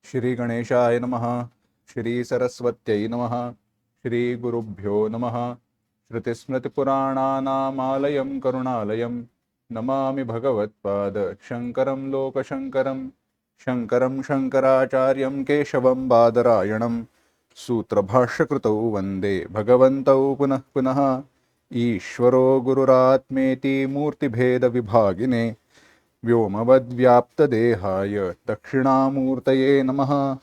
श्री गणेशाय नमः। श्री सरस्वत्यै नमः। श्री गुरुभ्यो नमः। श्रुतिस्मृतिपुराणानामालयं करुणालयं नमामि भगवत्पाद शङ्करं लोकशङ्करं। शङ्करं शङ्कराचार्यं केशवं बादरायणं सूत्रभाष्यकृतौ वन्दे भगवन्तौ पुनः पुनः। ईश्वरो गुरुरात्मेति मूर्तिभेदविभागिने व्योमवद्व्याप्तदेहाय दक्षिणामूर्तये नमः।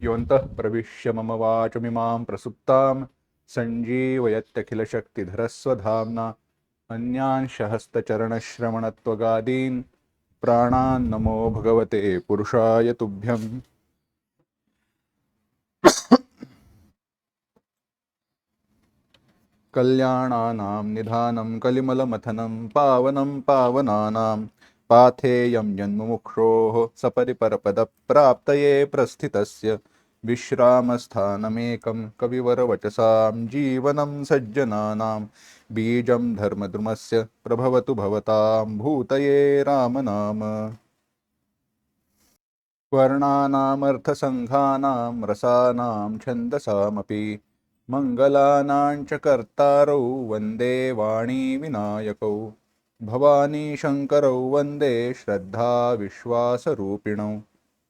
योऽन्तः प्रविश्य मम वाचमिमां प्रसुप्तां सञ्जीवयत्यखिलशक्तिधरस्वधाम्ना अन्यांश हस्तचरणश्रवणत्वगादीन् प्राणान् नमो भगवते पुरुषाय तुभ्यम्। कल्याणानां निधानं कलिमलमथनं पावनं पावनानां पाथेयं यन्मुमुक्षोः सपरिपरपदप्राप्तये प्रस्थितस्य विश्रामस्थानमेकं कविवरवचसां जीवनं सज्जनानां बीजं धर्मद्रुमस्य प्रभवतु भवतां भूतये रामनाम। वर्णानामर्थसङ्घानां रसानां छन्दसामपि मङ्गलानां च कर्तारौ वन्दे वाणी विनायकौ भवानी शङ्करौ वन्दे श्रद्धा विश्वासरूपिणौ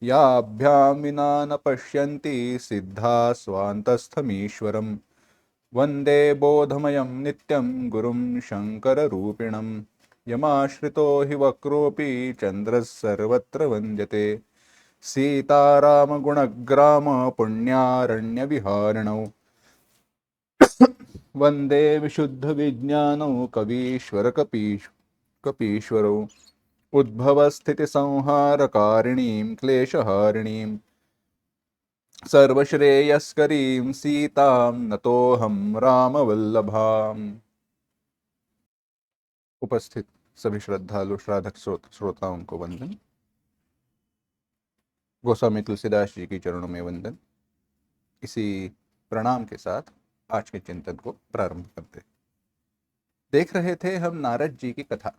याभ्यां विना न पश्यन्ति सिद्धा स्वान्तस्थमीश्वरं वन्दे बोधमयं नित्यं गुरुं शङ्कररूपिणं यमाश्रितो हि वक्रोऽपि चन्द्रः सर्वत्र वन्द्यते सीतारामगुणग्राम पुण्यारण्यविहारिणौ वन्दे विशुद्धविज्ञानौ कवीश्वर कपीश्वरौ उद्भवस्थितिसंहारकारिणीं क्लेशहारिणीं सर्वश्रेयस्करीं सीतां नतोऽहं रामवल्लभाम्। उपस्थित सभी श्रद्धालु श्राद्धक श्रोताओं को वंदन। गोस्वामी तुलसीदास जी की चरणों में वंदन। इसी प्रणाम के साथ आज के चिंतन को प्रारंभ करते हैं। देख रहे थे हम नारद जी की कथा।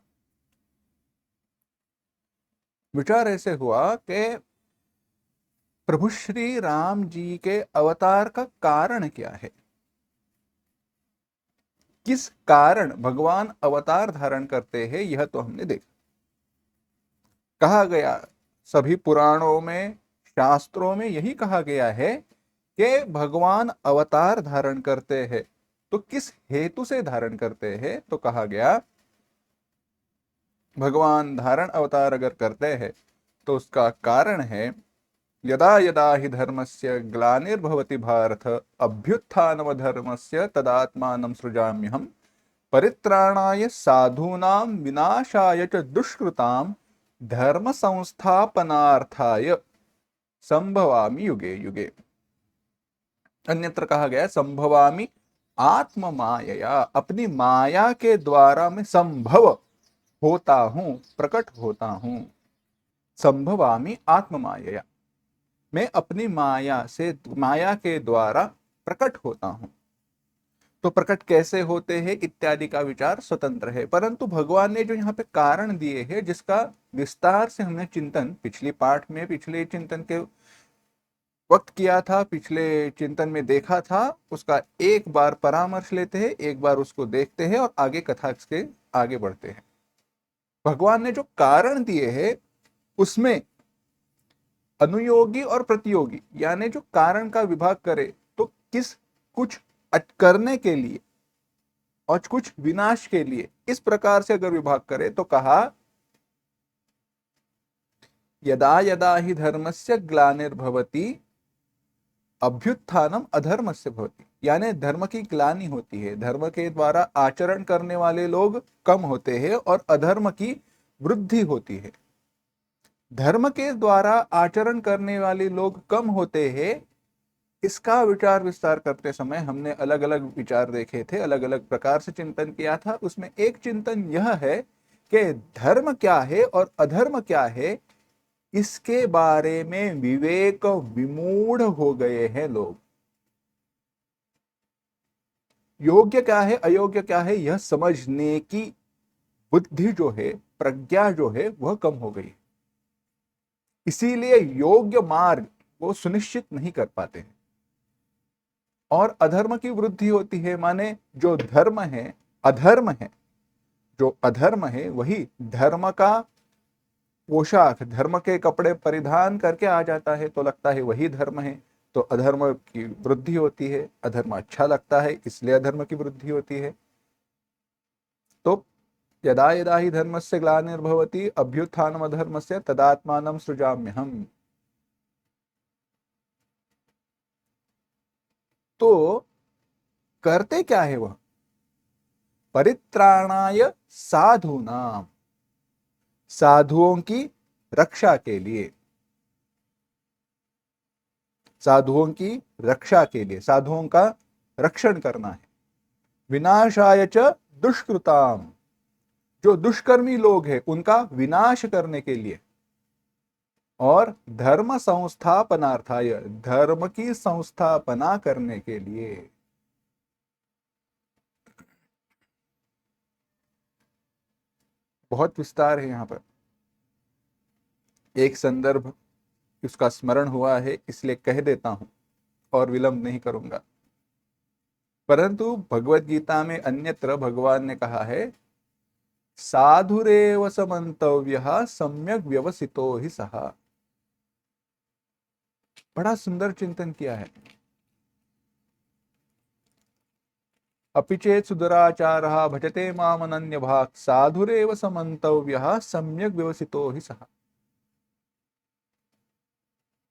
विचार ऐसे हुआ कि प्रभु श्री राम जी के अवतार का कारण क्या है, किस कारण भगवान अवतार धारण करते हैं, यह तो हमने देखा। कहा गया सभी पुराणों में शास्त्रों में यही कहा गया है कि भगवान अवतार धारण करते हैं। तो किस हेतु से धारण करते हैं, तो कहा गया भगवान धारण अवतार अगर करते हैं तो उसका कारण है यदा यदा हि धर्मस्य ग्लानिर्भवति भारत अभ्युत्थानम धर्मस्य तदात्मानं सृजाम्यहम् परित्राणाय साधूनां विनाशाय च दुष्कृतां धर्म संस्थापनार्थाय संभवामि युगे युगे। अन्यत्र कहा गया संभवामि आत्म मायया, अपनी माया के द्वारा मैं संभव होता हूं, प्रकट होता हूं। संभवामि आत्म मायया, मैं अपनी माया से, माया के द्वारा प्रकट होता हूं। तो प्रकट कैसे होते हैं इत्यादि का विचार स्वतंत्र है, परंतु भगवान ने जो यहाँ पे कारण दिए हैं जिसका विस्तार से हमने चिंतन पिछली पाठ में, पिछले चिंतन के वक्त किया था, पिछले चिंतन में देखा था, उसका एक बार परामर्श लेते हैं, एक बार उसको देखते हैं और आगे कथा के आगे बढ़ते हैं। भगवान ने जो कारण दिए हैं उसमें अनुयोगी और प्रतियोगी, यानी जो कारण का विभाग करे तो किस कुछ करने के लिए और कुछ विनाश के लिए, इस प्रकार से अगर विभाग करे तो कहा यदा यदा हि धर्मस्य ग्लानिर्भवति अभ्युत्थानम अधर्मस्य भवति, यानी धर्म की ग्लानि होती है, धर्म के द्वारा आचरण करने वाले लोग कम होते हैं और अधर्म की वृद्धि होती है। धर्म के द्वारा आचरण करने वाले लोग कम होते हैं, इसका विचार विस्तार करते समय हमने अलग अलग विचार देखे थे, अलग अलग प्रकार से चिंतन किया था। उसमें एक चिंतन यह है कि धर्म क्या है और अधर्म क्या है, इसके बारे में विवेक विमूढ़ हो गए हैं लोग। योग्य क्या है अयोग्य क्या है यह समझने की बुद्धि जो है, प्रज्ञा जो है, वह कम हो गई। इसीलिए योग्य मार्ग वो सुनिश्चित नहीं कर पाते हैं और अधर्म की वृद्धि होती है। माने जो धर्म है अधर्म है, जो अधर्म है वही धर्म का पोशाक, धर्म के कपड़े परिधान करके आ जाता है तो लगता है वही धर्म है, तो अधर्म की वृद्धि होती है। अधर्म अच्छा लगता है इसलिए अधर्म की वृद्धि होती है। तो यदा यदा ही धर्मस्य ग्लानिर्भवति अभ्युत्थानमधर्मस्य तदात्मानं सृजाम्यहम्। तो करते क्या है वह? परित्राणाय साधूनाम, साधुओं की रक्षा के लिए, साधुओं की रक्षा के लिए, साधुओं का रक्षण करना है। विनाशाय च दुष्कृताम, जो दुष्कर्मी लोग हैं उनका विनाश करने के लिए, और धर्म संस्थापनार्थाय, धर्म की संस्थापना करने के लिए। बहुत विस्तार है यहां पर। एक संदर्भ उसका स्मरण हुआ है इसलिए कह देता हूं और विलंब नहीं करूंगा। परंतु भगवत गीता में अन्यत्र भगवान ने कहा है साधुरेव समंतव्यः सम्यक व्यवसितो ही सः। बड़ा सुंदर चिंतन किया है। अपि चेत् सुदुराचारः भजते माम अनन्य भाग साधुरेव समंतव्यः सम्यक व्यवसितो ही सः।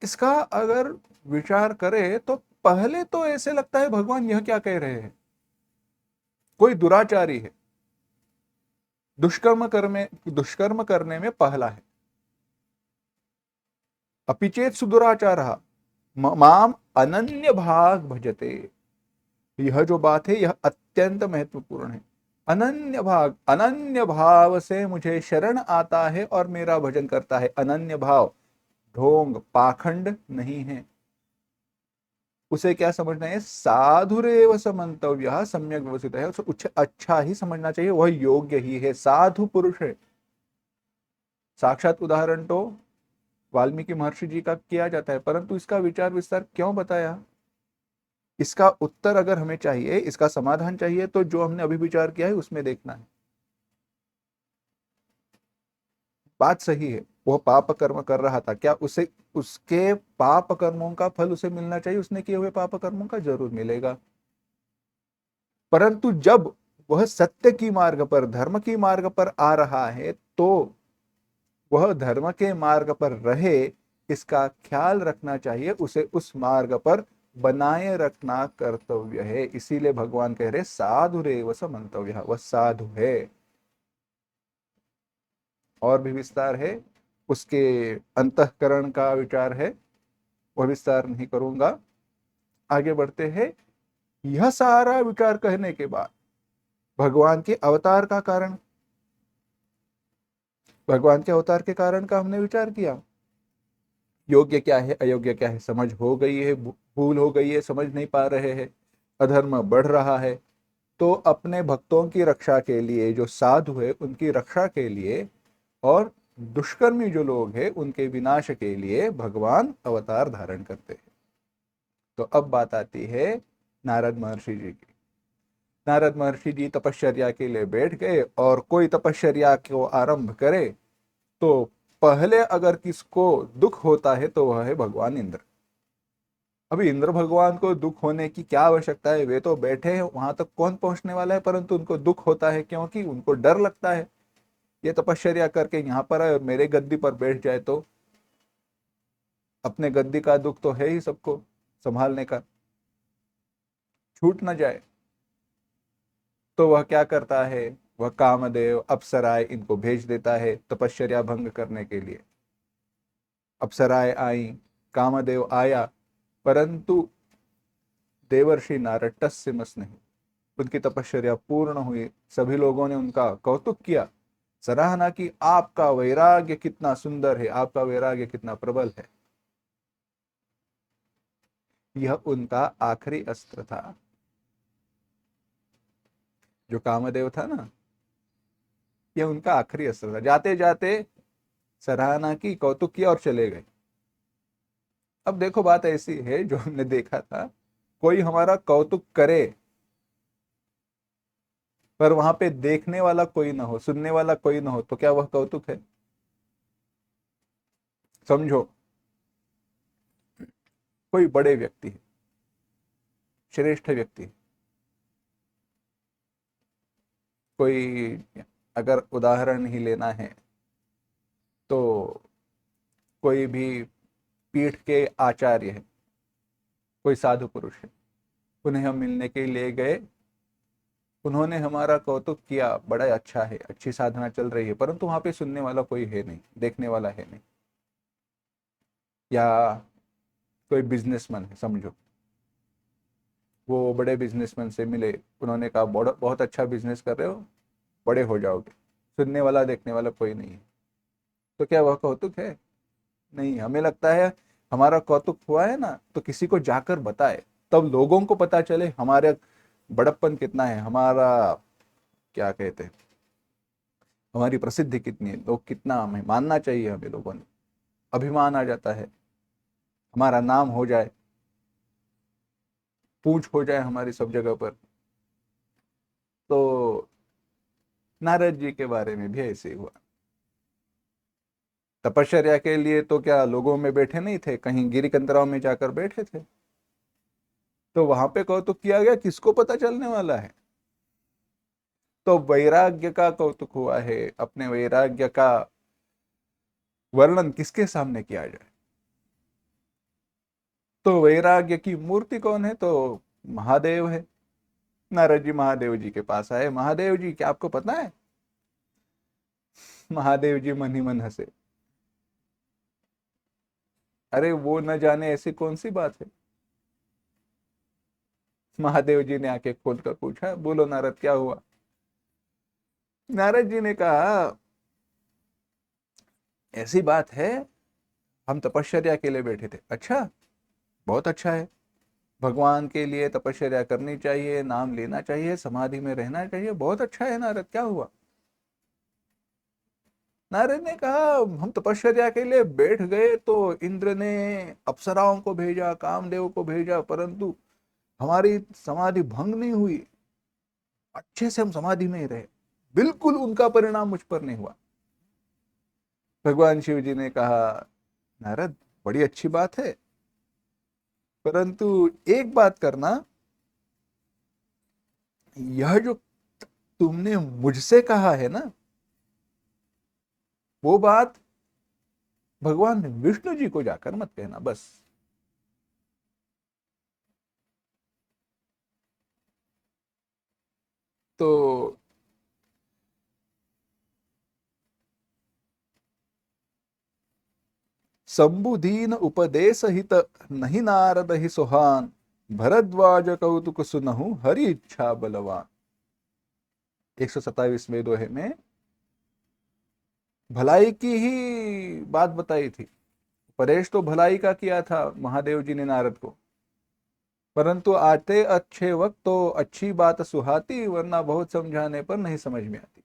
इसका अगर विचार करें तो पहले तो ऐसे लगता है भगवान यह क्या कह रहे हैं, कोई दुराचारी है, दुष्कर्म करने में पहला है। अपि चेत् सुदुराचारः माम अनन्य भाग भजते, यह जो बात है यह अत्यंत महत्वपूर्ण है। अनन्य भाग, अनन्य भाव से मुझे शरण आता है और मेरा भजन करता है। अनन्य भाव ढोंग पाखंड नहीं है। उसे क्या समझना है? साधुरेव समंतव्य सम्यक व्यवस्थित है, उसे अच्छा ही समझना चाहिए, वह योग्य ही है, साधु पुरुष है। साक्षात उदाहरण तो वाल्मीकि महर्षि जी का किया जाता है, परंतु इसका विचार विस्तार क्यों बताया, इसका उत्तर अगर हमें चाहिए, इसका समाधान चाहिए, तो जो हमने अभी विचार किया है उसमें देखना है। बात सही है, वह पाप कर्म कर रहा था, क्या उसे उसके पाप कर्मों का फल उसे मिलना चाहिए? उसने किए हुए पाप कर्मों का जरूर मिलेगा। परंतु जब वह सत्य की मार्ग पर, धर्म की मार्ग पर आ रहा है तो वह धर्म के मार्ग पर रहे, इसका ख्याल रखना चाहिए, उसे उस मार्ग पर बनाए रखना कर्तव्य है। इसीलिए भगवान कह रहे साधुरेव स मंतव्य, वह साधु है। और भी विस्तार है, उसके अंतःकरण का विचार है, वह विस्तार नहीं करूंगा। आगे बढ़ते हैं। यह सारा विचार कहने के बाद भगवान के अवतार का कारण, भगवान के अवतार के कारण का हमने विचार किया। योग्य क्या है अयोग्य क्या है समझ हो गई है, भूल हो गई है, समझ नहीं पा रहे हैं, अधर्म बढ़ रहा है, तो अपने भक्तों की रक्षा के लिए, जो साधु है उनकी रक्षा के लिए, और दुष्कर्मी जो लोग हैं उनके विनाश के लिए भगवान अवतार धारण करते हैं। तो अब बात आती है नारद महर्षि जी की। नारद महर्षि जी तपश्चर्या के लिए बैठ गए, और कोई तपश्चर्या को आरंभ करे तो पहले अगर किसको दुख होता है तो वह है भगवान इंद्र। अभी इंद्र भगवान को दुख होने की क्या आवश्यकता है, वे तो बैठे हैं, वहां तक कौन पहुंचने वाला है, परंतु उनको दुख होता है क्योंकि उनको डर लगता है ये तपश्चर्या करके यहाँ पर आए और मेरे गद्दी पर बैठ जाए तो। अपने गद्दी का दुख तो है ही सबको संभालने का, छूट ना जाए। तो वह क्या करता है, वह कामदेव अप्सराएं इनको भेज देता है तपश्चर्या भंग करने के लिए। अप्सराएं आई, कामदेव आया, परंतु देवर्षि नारद टस से मस नहीं, उनकी तपश्चर्या पूर्ण हुई। सभी लोगों ने उनका कौतुक किया, सराहना की, आपका वैराग्य कितना सुंदर है, आपका वैराग्य कितना प्रबल है। यह उनका आखिरी अस्त्र था। जो कामदेव था ना, यह उनका आखिरी अस्त्र था। जाते जाते सराहना की, कौतुक किया और चले गए। अब देखो बात ऐसी है, जो हमने देखा था, कोई हमारा कौतुक करे पर वहां पे देखने वाला कोई ना हो, सुनने वाला कोई ना हो, तो क्या वह कौतुक है? समझो, कोई बड़े व्यक्ति है, श्रेष्ठ व्यक्ति है, कोई, अगर उदाहरण ही लेना है तो कोई भी पीठ के आचार्य है, कोई साधु पुरुष है, उन्हें हम मिलने के लिए गए, उन्होंने हमारा कौतुक किया, बड़ा अच्छा है, अच्छी साधना चल रही है, परंतु वहां पे सुनने वाला कोई है नहीं, देखने वाला है नहीं। या कोई बिजनेसमैन है, समझो, वो बड़े बिजनेसमैन से मिले, उन्होंने कहा बहुत बहुत अच्छा बिजनेस कर रहे हो, बड़े हो जाओगे, सुनने वाला देखने वाला कोई नहीं है, तो क्या वह कौतुक है? नहीं। हमें लगता है हमारा कौतुक हुआ है ना, तो किसी को जाकर बताए, तब लोगों को पता चले हमारे बड़प्पन कितना है, हमारा क्या कहते हैं, हमारी प्रसिद्धि कितनी है, लोग कितना हमें मानना चाहिए, हमें लोगों ने, अभिमान आ जाता है, हमारा नाम हो जाए, पूछ हो जाए हमारी सब जगह पर। तो नारद जी के बारे में भी ऐसे ही हुआ। तपश्चर्या के लिए तो क्या लोगों में बैठे नहीं थे, कहीं गिरी कंदराओं में जाकर बैठे थे, तो वहां पे कौतुक किया गया, किसको पता चलने वाला है? तो वैराग्य का कौतुक हुआ है, अपने वैराग्य का वर्णन किसके सामने किया जाए? तो वैराग्य की मूर्ति कौन है? तो महादेव है। नारद जी महादेव जी के पास आए, महादेव जी क्या आपको पता है? महादेव जी मन ही मन हंसे, अरे वो न जाने ऐसी कौन सी बात है। महादेव जी ने आंखें खोलकर पूछा, बोलो नारद क्या हुआ? नारद जी ने कहा, ऐसी बात है, हम तपश्चर्या के लिए बैठे थे। अच्छा, बहुत अच्छा है, भगवान के लिए तपश्चर्या करनी चाहिए, नाम लेना चाहिए, समाधि में रहना चाहिए, बहुत अच्छा है नारद, क्या हुआ? नारद ने कहा, हम तपश्चर्या के लिए बैठ गए तो इंद्र ने अप्सराओं को भेजा, कामदेव को भेजा, परंतु हमारी समाधि भंग नहीं हुई, अच्छे से हम समाधि में ही रहे, बिल्कुल उनका परिणाम मुझ पर नहीं हुआ। भगवान शिव जी ने कहा, नारद बड़ी अच्छी बात है, परंतु एक बात करना, यह जो तुमने मुझसे कहा है ना, वो बात भगवान विष्णु जी को जाकर मत कहना, बस। तो संबुदीन उपदेश हित, नहीं नारद ही सुहान, भरद्वाज कौतुक सुनहु हरि इच्छा बलवान। 127वें दोहे में भलाई की ही बात बताई थी, उपदेश तो भलाई का किया था महादेव जी ने नारद को, परंतु आते अच्छे वक्त तो अच्छी बात सुहाती, वरना बहुत समझाने पर नहीं समझ में आती।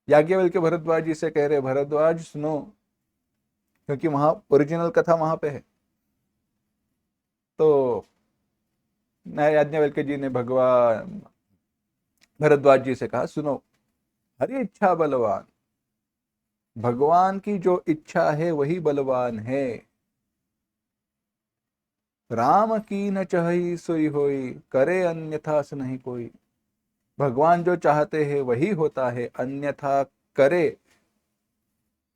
याज्ञवल्क्य भरद्वाज जी से कह रहे, भरद्वाज सुनो, क्योंकि वहां ओरिजिनल कथा वहां पे है। तो याज्ञवल्क्य जी ने भगवान भरद्वाज जी से कहा, सुनो, हरि इच्छा बलवान, भगवान की जो इच्छा है वही बलवान है, राम की न चाही सोई होई, करे अन्यथा से नहीं कोई। भगवान जो चाहते हैं वही होता है, अन्यथा करे,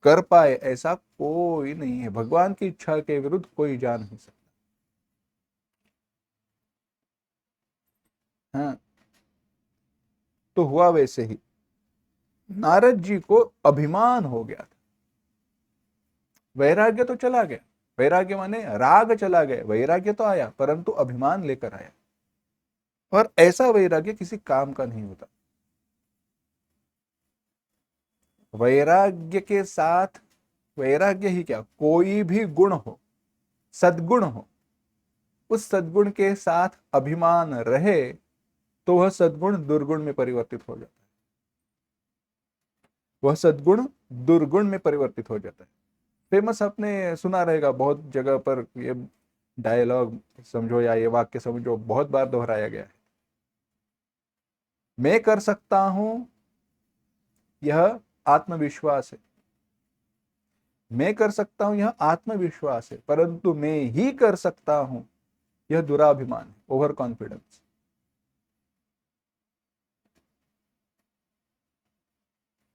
कर पाए ऐसा कोई नहीं है, भगवान की इच्छा के विरुद्ध कोई जा नहीं सकता। हाँ, तो हुआ वैसे ही, नारद जी को अभिमान हो गया था, वैराग्य तो चला गया, वैराग्य माने राग चला गया, वैराग्य तो आया परंतु अभिमान लेकर आया, और ऐसा वैराग्य किसी काम का नहीं होता। वैराग्य के साथ, वैराग्य ही क्या, कोई भी गुण हो, सद्गुण हो, उस सद्गुण के साथ अभिमान रहे तो वह सद्गुण दुर्गुण में परिवर्तित हो जाता है। वह सद्गुण दुर्गुण में परिवर्तित हो जाता है। फेमस आपने सुना रहेगा बहुत जगह पर, ये डायलॉग समझो या ये वाक्य समझो, बहुत बार दोहराया गया है। मैं कर सकता हूं यह आत्मविश्वास है, मैं कर सकता हूं यह आत्मविश्वास है, परंतु मैं ही कर सकता हूं यह दुराभिमान है, ओवर कॉन्फिडेंस।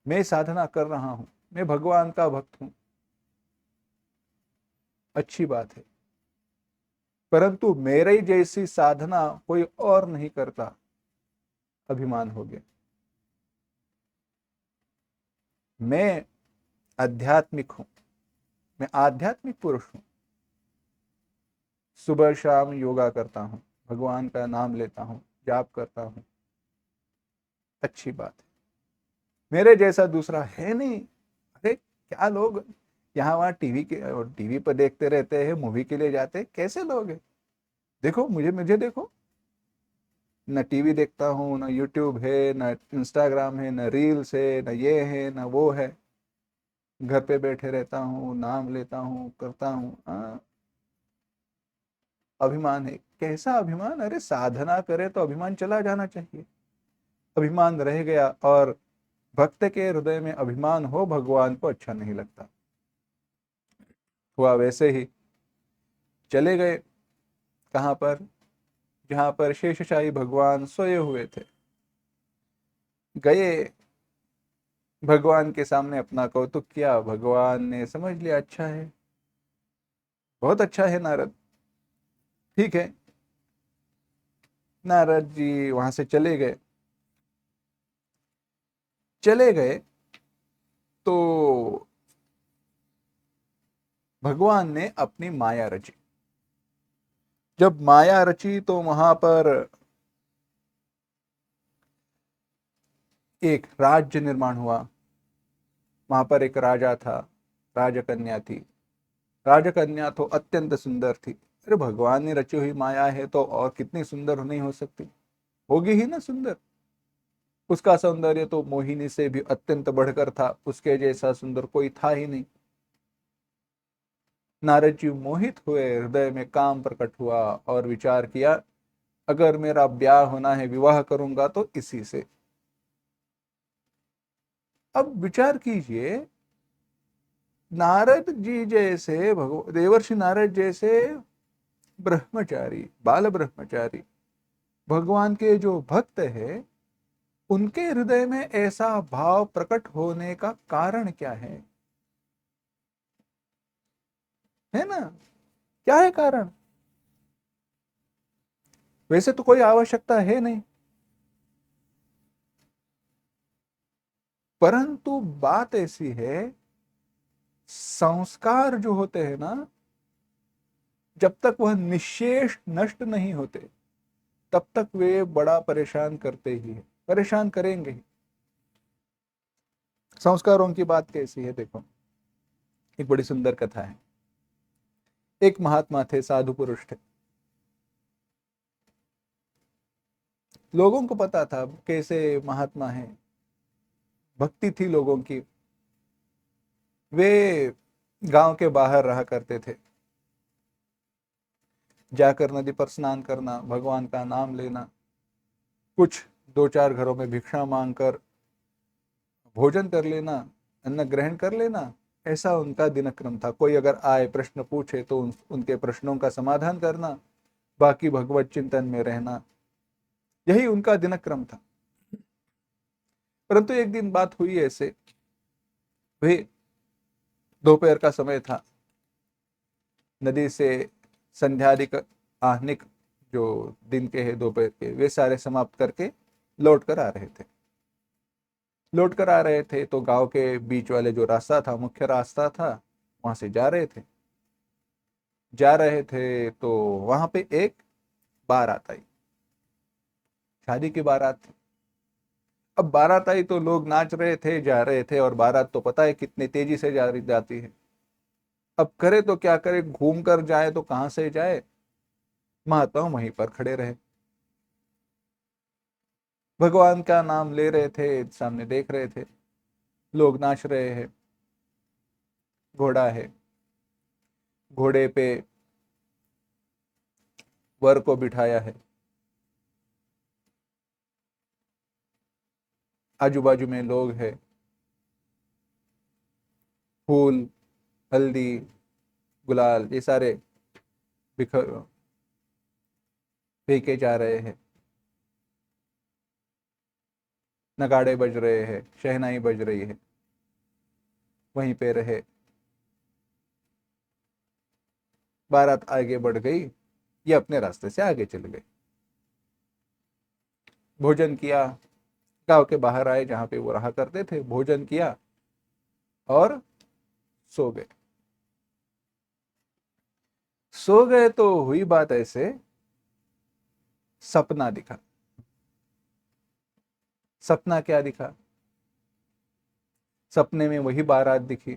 मैं साधना कर रहा हूं, मैं भगवान का भक्त हूं, अच्छी बात है, परंतु मेरे जैसी साधना कोई और नहीं करता, अभिमान हो गया। मैं आध्यात्मिक हूं, मैं आध्यात्मिक पुरुष हूं, सुबह शाम योगा करता हूं, भगवान का नाम लेता हूं, जाप करता हूं, अच्छी बात है, मेरे जैसा दूसरा है नहीं। अरे क्या लोग यहाँ वहां टीवी पर देखते रहते हैं, मूवी के लिए जाते हैं, कैसे लोग हैं? देखो मुझे मुझे देखो, न टीवी देखता हूँ, न यूट्यूब है, न इंस्टाग्राम है, न रील्स है, न ये है न वो है, घर पे बैठे रहता हूँ, नाम लेता हूँ, करता हूँ। अभिमान है, कैसा अभिमान? अरे साधना करे तो अभिमान चला जाना चाहिए। अभिमान रह गया और भक्त के हृदय में अभिमान हो, भगवान को अच्छा नहीं लगता। हुआ वैसे ही, चले गए कहां पर? जहां पर शेषशाही भगवान सोए हुए थे, गए भगवान के सामने अपना कौतुक किया, भगवान ने समझ लिया, अच्छा है, बहुत अच्छा है नारद, ठीक है। नारद जी वहां से चले गए। चले गए तो भगवान ने अपनी माया रची। जब माया रची तो वहां पर एक राज्य निर्माण हुआ। वहां पर एक राजा था, राजकन्या थी। राजकन्या तो अत्यंत सुंदर थी। अरे भगवान ने रची हुई माया है तो और कितनी सुंदर नहीं हो सकती? होगी ही ना सुंदर। उसका सौंदर्य तो मोहिनी से भी अत्यंत बढ़कर था, उसके जैसा सुंदर कोई था ही नहीं। नारद जी मोहित हुए, हृदय में काम प्रकट हुआ और विचार किया, अगर मेरा ब्याह होना है, विवाह करूंगा तो इसी से। अब विचार कीजिए, नारद जी जैसे भगवान, देवर्षि नारद जैसे ब्रह्मचारी, बाल ब्रह्मचारी, भगवान के जो भक्त है, उनके हृदय में ऐसा भाव प्रकट होने का कारण क्या है ना? क्या है कारण? वैसे तो कोई आवश्यकता है नहीं, परंतु बात ऐसी है, संस्कार जो होते हैं ना, जब तक वह निशेष नष्ट नहीं होते, तब तक वे बड़ा परेशान करते ही है, परेशान करेंगे ही। संस्कारों की बात कैसी है देखो, एक बड़ी सुंदर कथा है। एक महात्मा थे, साधु पुरुष थे। लोगों को पता था कैसे महात्मा है, भक्ति थी लोगों की। वे गांव के बाहर रहा करते थे, जाकर नदी पर स्नान करना, भगवान का नाम लेना, कुछ दो चार घरों में भिक्षा मांगकर भोजन कर लेना, अन्न ग्रहण कर लेना, ऐसा उनका दिनक्रम था। कोई अगर आए प्रश्न पूछे तो उनके प्रश्नों का समाधान करना, बाकी भगवत चिंतन में रहना, यही उनका दिनक्रम था। परंतु एक दिन बात हुई ऐसे, वे दोपहर का समय था, नदी से संध्यादिक आहनिक जो दिन के हैं दोपहर के, वे सारे समाप्त करके लौट कर आ रहे थे। लौट कर आ रहे थे तो गांव के बीच वाले जो रास्ता था, मुख्य रास्ता था, वहां से जा रहे थे। जा रहे थे तो वहां पे एक बारात आई, शादी की बारात थी। अब बारात आई तो लोग नाच रहे थे, जा रहे थे, और बारात तो पता है कितनी तेजी से जा रही जाती है। अब करे तो क्या करे, घूम कर जाए तो कहां से जाए? महात्मा वहीं पर खड़े रहे, भगवान का नाम ले रहे थे, सामने देख रहे थे। लोग नाच रहे हैं, घोड़ा है, घोड़े पे वर को बिठाया है, आजू बाजू में लोग हैं, फूल, हल्दी, गुलाल, ये सारे बिखर फेंके जा रहे हैं, नगाड़े बज रहे हैं, शहनाई बज रही है, वहीं पे रहे। बारात आगे बढ़ गई, ये अपने रास्ते से आगे चल गए। भोजन किया, गांव के बाहर आए जहां पे वो रहा करते थे, भोजन किया और सो गए। सो गए तो हुई बात ऐसे, सपना दिखा। सपना क्या दिखा? सपने में वही बारात दिखी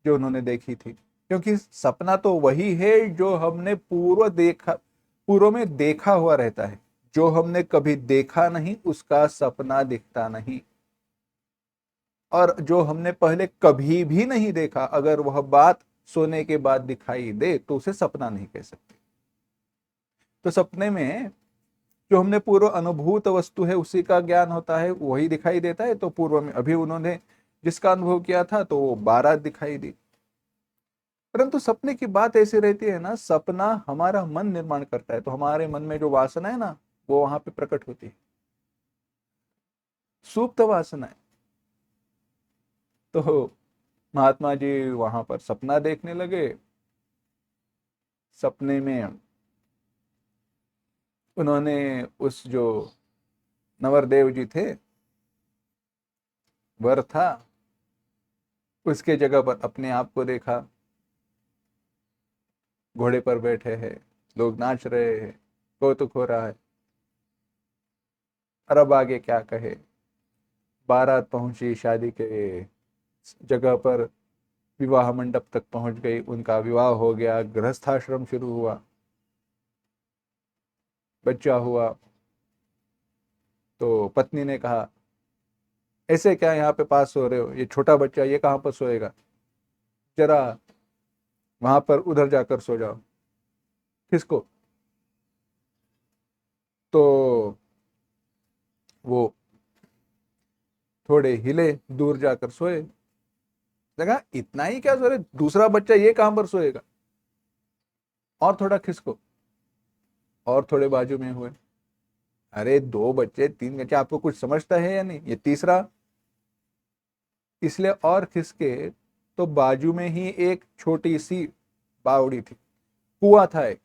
जो उन्होंने देखी थी, क्योंकि सपना तो वही है जो हमने पूर्व में देखा हुआ रहता है। जो हमने कभी देखा नहीं उसका सपना दिखता नहीं, और जो हमने पहले कभी भी नहीं देखा अगर वह बात सोने के बाद दिखाई दे तो उसे सपना नहीं कह सकते। तो सपने में जो हमने पूर्व अनुभूत वस्तु है उसी का ज्ञान होता है, वही दिखाई देता है। तो पूर्व में अभी उन्होंने जिसका अनुभव किया था तो वो बारात दिखाई दी। परंतु सपने की बात ऐसी रहती है ना, सपना हमारा मन निर्माण करता है, तो हमारे मन में जो वासना है ना वो वहां पे प्रकट होती है, सुप्त वासना है। तो महात्मा जी वहां पर सपना देखने लगे। सपने में उन्होंने उस जो नवरदेव जी थे, वर था, उसके जगह पर अपने आप को देखा। घोड़े पर बैठे हैं, लोग नाच रहे हैं, कौतुक हो रहा है। और अब आगे क्या कहे। बारात पहुंची शादी के जगह पर, विवाह मंडप तक पहुंच गई, उनका विवाह हो गया, गृहस्थाश्रम शुरू हुआ, बच्चा हुआ। तो पत्नी ने कहा, ऐसे क्या यहाँ पे पास सो रहे हो, ये छोटा बच्चा ये कहाँ पर सोएगा, जरा वहां पर उधर जाकर सो जाओ। किसको? तो वो थोड़े हिले, दूर जाकर सोए। लगा इतना ही क्या सो रहे, दूसरा बच्चा ये कहां पर सोएगा। और थोड़ा खिसको, और थोड़े बाजू में हुए। अरे दो बच्चे, तीन बच्चे, आपको कुछ समझता है या नहीं, ये तीसरा। इसलिए और खिसके तो बाजू में ही एक छोटी सी बावड़ी थी, कुआं था एक,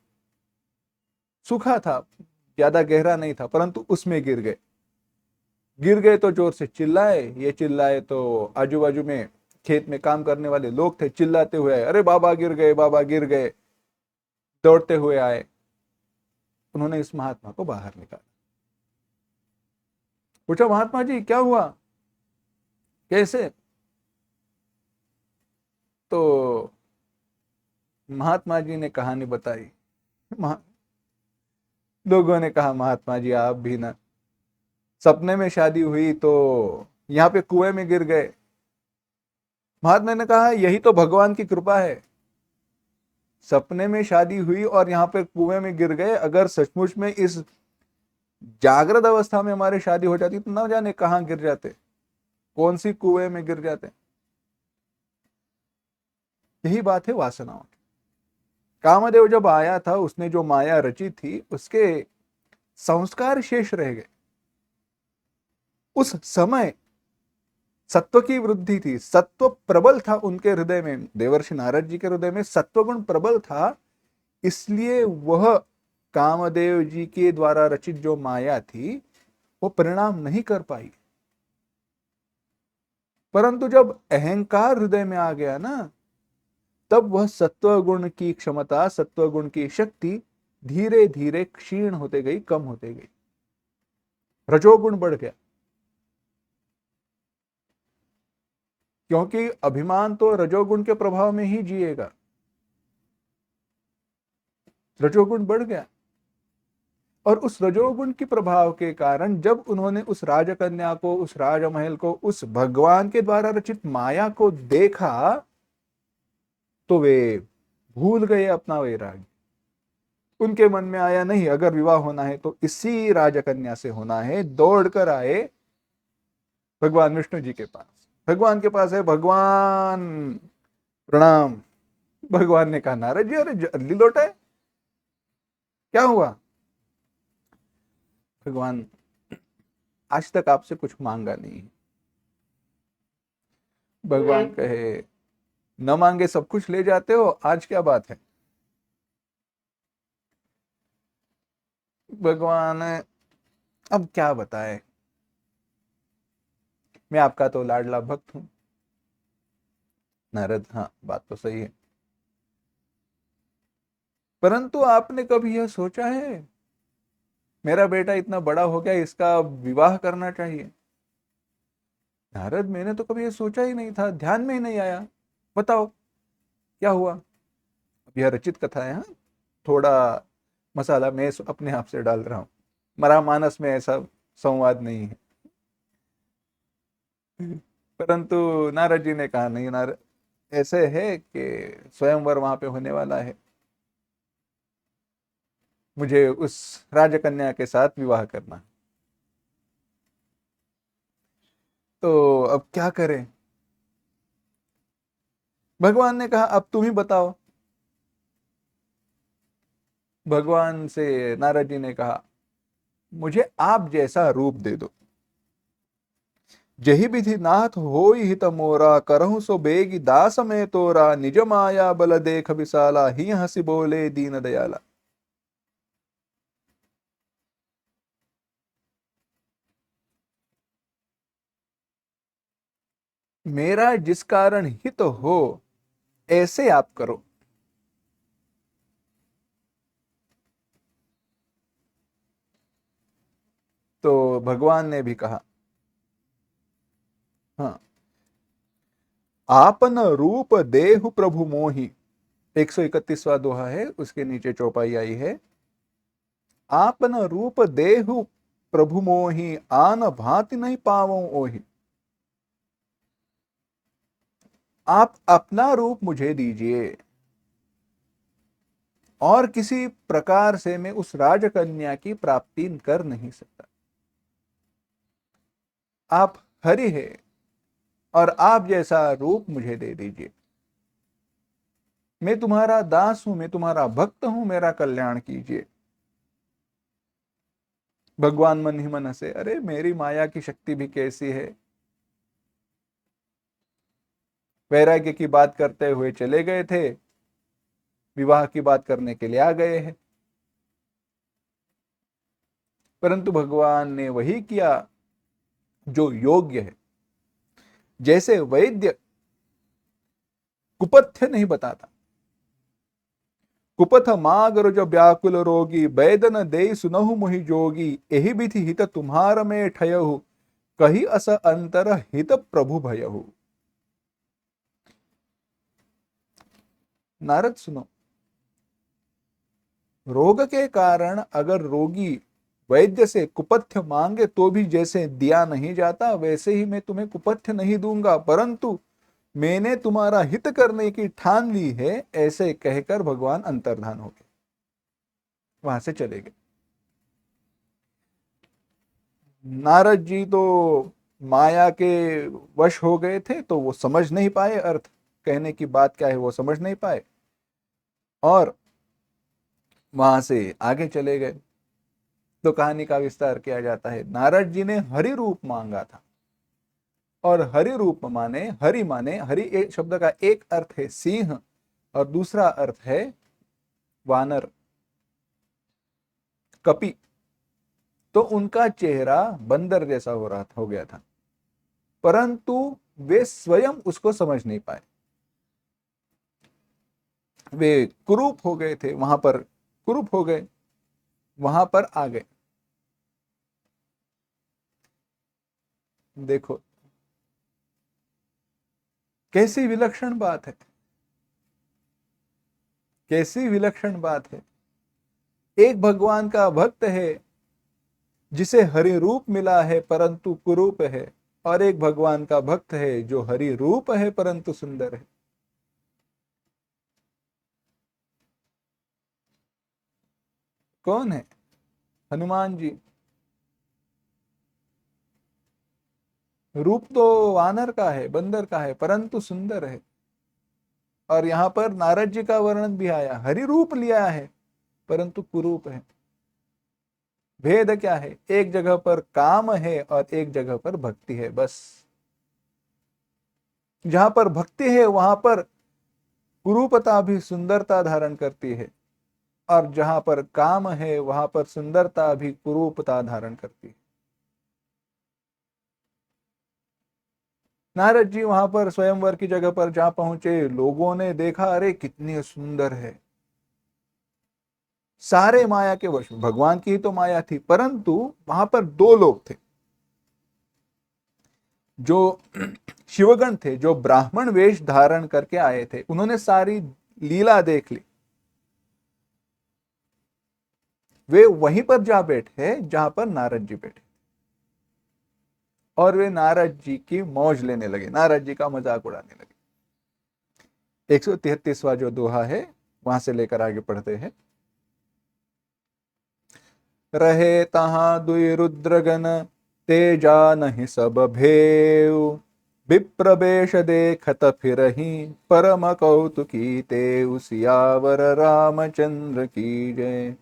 सूखा था, ज्यादा गहरा नहीं था, परंतु उसमें गिर गए। गिर गए तो जोर से चिल्लाए, ये चिल्लाए तो आजू बाजू में खेत में काम करने वाले लोग थे, चिल्लाते हुए आए, अरे बाबा गिर गए, बाबा गिर गए। दौड़ते हुए आए, उन्होंने इस महात्मा को बाहर निकाला। पूछा, महात्मा जी क्या हुआ, कैसे? तो महात्मा जी ने कहानी बताई। महा... लोगों ने कहा, महात्मा जी आप भी ना, सपने में शादी हुई तो यहाँ पे कुएं में गिर गए। महात्मा ने कहा, यही तो भगवान की कृपा है। सपने में शादी हुई और यहाँ पे कुएं में गिर गए। अगर सचमुच में इस जागृत अवस्था में हमारी शादी हो जाती तो ना जाने कहाँ गिर जाते, कौन सी कुएं में गिर जाते। यही बात है वासनाओं की। कामदेव जब आया था, उसने जो माया रची थी उसके संस्कार शेष रह गए। उस समय सत्व की वृद्धि थी, सत्व प्रबल था उनके हृदय में, देवर्षि नारद जी के हृदय में सत्व गुण प्रबल था। इसलिए वह कामदेव जी के द्वारा रचित जो माया थी वो परिणाम नहीं कर पाई। परंतु जब अहंकार हृदय में आ गया ना, तब वह सत्व गुण की क्षमता, सत्व गुण की शक्ति धीरे धीरे क्षीण होते गई, कम होते गई। रजोगुण बढ़ गया, क्योंकि अभिमान तो रजोगुण के प्रभाव में ही जिएगा। रजोगुण बढ़ गया। और उस रजोगुण की प्रभाव के कारण जब उन्होंने उस राजकन्या को, उस राजमहल को, उस भगवान के द्वारा रचित माया को देखा, तो वे भूल गए अपना वैराग्य। उनके मन में आया नहीं, अगर विवाह होना है तो इसी राजकन्या से होना है। दौड़कर आए भगवान विष्णु जी के पास। भगवान के पास है, भगवान प्रणाम। भगवान ने कहा, नारद जी अरे जल्दी लौटाए, क्या हुआ? भगवान, आज तक आपसे कुछ मांगा नहीं है। भगवान कहे, न मांगे सब कुछ ले जाते हो, आज क्या बात है? भगवान, अब क्या बताए, मैं आपका तो लाडला भक्त हूं। नारद, हाँ बात तो सही है, परंतु आपने कभी यह सोचा है, मेरा बेटा इतना बड़ा हो गया, इसका विवाह करना चाहिए? नारद, मैंने तो कभी ये सोचा ही नहीं था, ध्यान में ही नहीं आया, बताओ क्या हुआ? अब यह रचित कथा है, हाँ, थोड़ा मसाला मैं अपने आप से डाल रहा हूं, मरा मानस में ऐसा संवाद नहीं है। परंतु नारद जी ने कहा, नहीं नारद, ऐसे है कि स्वयंवर वहां पे होने वाला है, मुझे उस राजकन्या के साथ विवाह करना, तो अब क्या करें? भगवान ने कहा, अब तुम ही बताओ। भगवान से नारद जी ने कहा, मुझे आप जैसा रूप दे दो, जही विधि नाथ होई हित मोरा, करहु सो बेगी दास में तोरा, निज माया बल देख विशाला, ही हंसी बोले दीन दयाला। मेरा जिस कारण हित हो, ऐसे आप करो। तो भगवान ने भी कहा, हाँ, आपन रूप देहु प्रभु मोहि, 131वां दोहा है, उसके नीचे चौपाई आई है, आपन रूप देहु प्रभु मोहि, आन भांति नहीं पावो ओहि। आप अपना रूप मुझे दीजिए, और किसी प्रकार से मैं उस राजकन्या की प्राप्ति कर नहीं सकता। आप हरि है, और आप जैसा रूप मुझे दे दीजिए। मैं तुम्हारा दास हूं, मैं तुम्हारा भक्त हूं, मेरा कल्याण कीजिए। भगवान मन ही मन हंसे, अरे मेरी माया की शक्ति भी कैसी है। वैराग्य की बात करते हुए चले गए थे, विवाह की बात करने के लिए आ गए हैं। परंतु भगवान ने वही किया जो योग्य है। जैसे वैद्य कुपथ्य नहीं बताता, कुपथ मागर जो व्याकुल रोगी, बैदन दे सुनहु मुहि जोगी, एहि बिधि हित तुम्हार में ठयहु, कही अस अंतर हित प्रभु भयहु। नारद सुनो, रोग के कारण अगर रोगी वैद्य से कुपथ्य मांगे तो भी जैसे दिया नहीं जाता, वैसे ही मैं तुम्हें कुपथ्य नहीं दूंगा, परंतु मैंने तुम्हारा हित करने की ठान ली है। ऐसे कहकर भगवान अंतर्धान हो गए, वहां से चले गए। नारद जी तो माया के वश हो गए थे, तो वो समझ नहीं पाए अर्थ, कहने की बात क्या है वो समझ नहीं पाए, और वहां से आगे चले गए। तो कहानी का विस्तार किया जाता है, नारद जी ने हरि रूप मांगा था, और हरि रूप माने, हरि एक शब्द का एक अर्थ है सिंह, और दूसरा अर्थ है वानर, कपि। तो उनका चेहरा बंदर जैसा हो गया था, परंतु वे स्वयं उसको समझ नहीं पाए। वे कुरूप हो गए थे, वहां पर कुरूप हो गए, वहां पर आ गए। देखो कैसी विलक्षण बात है, कैसी विलक्षण बात है। एक भगवान का भक्त है जिसे हरि रूप मिला है परंतु कुरूप है, और एक भगवान का भक्त है जो हरि रूप है परंतु सुंदर है। कौन है? हनुमान जी। रूप तो वानर का है, बंदर का है, परंतु सुंदर है। और यहां पर नारद जी का वर्णन भी आया, हरि रूप लिया है परंतु कुरूप है। भेद क्या है? एक जगह पर काम है और एक जगह पर भक्ति है, बस। जहां पर भक्ति है वहां पर कुरूपता भी सुंदरता धारण करती है, और जहां पर काम है वहां पर सुंदरता भी कुरूपता धारण करती है। नारद जी वहां पर स्वयंवर की जगह पर जहां पहुंचे, लोगों ने देखा, अरे कितनी सुंदर है। सारे माया के वश, भगवान की ही तो माया थी, परंतु वहां पर दो लोग थे जो शिवगण थे, जो ब्राह्मण वेश धारण करके आए थे। उन्होंने सारी लीला देख ली। वे वहीं पर जा बैठे जहां पर नारद जी बैठे, और वे नारद जी की मौज लेने लगे, नारद जी का मजाक उड़ाने लगे। 133वां जो दोहा है वहां से लेकर आगे पढ़ते हैं। रहे तहां दुई रुद्रगण, ते जानहि सब भेव। विप्रवेश देखत फिरहि, परम कौतुकी तेउ। सियावर रामचंद्र की जय।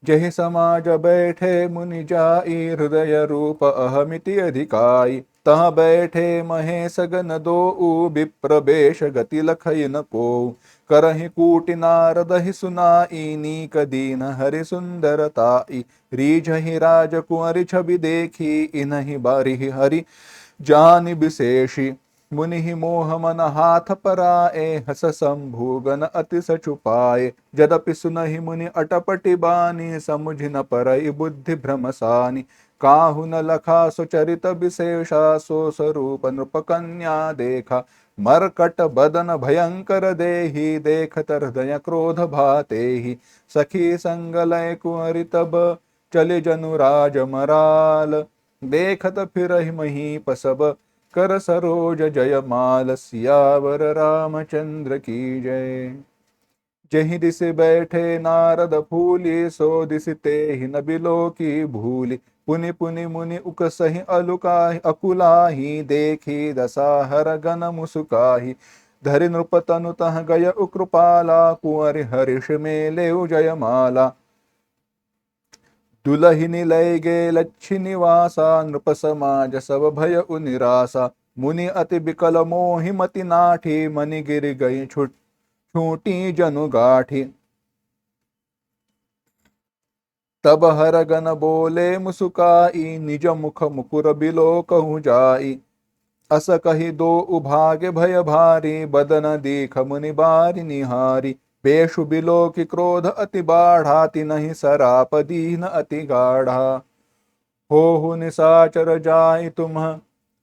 जहि समाज बैठे मुनि जाई, हृदय रूप अहमिति अधिकाई। तहाँ बैठे महेश गण दो, विप्रवेश गति लखई न को। करहि कूटि नारद ही सुनाई, नीक दीन हरि सुंदरताई। रीझहि राजकुंवरि छवि देखी, इन्हि बारिहि हरि जानि विशेषी। मुनि मोह मन हाथ पराए, हस शंभुगन अति सछुपाए। जदपि सुनहि मुनि अटपटि बानी, समुझ न परई बुद्धि भ्रम सानि। काहु न लखा सुचरित विशेषा, सो स्वरूप नृप कन्या देखा। मरकट बदन भयंकर देहि, देखत हृदय क्रोध भातेहि। सखी संग लय कुंवरि तब, चले जनु राज मराल। देखत फिरहि महीप सब, कर सरोज जयमाल। सियावर रामचंद्र की जय। जहि दिस बैठे नारद फूली, सो दिस तेहि न बिलो की भूली। पुनि पुनि मुनि उकसहि अलुकाहि, अकुलाहि देखी दसाहर गण मुसुकाहि। धरि नृप तनु तह गय उकृपाला, कुंवर हर्ष में लेउ जयमाला। दुलहिनी लय गे लच्छी निवासा, नृप समाज सब भय उनिरासा। मुनि अति बिकल मोहि मति नाठी, मनि गिर गई छूटी जनु गाठी। तब हर गन बोले मुसुकाई, निज मुख मुकुर बिलो कहूँ जाई। अस कही दो उभागे भय भारी, बदन दीख मुनि बारी निहारी। बेशु बिलो की क्रोध अति बाढ़ा, तिनहि सराप दीन अति गाढ़ा। हो निसाचर जाय तुम,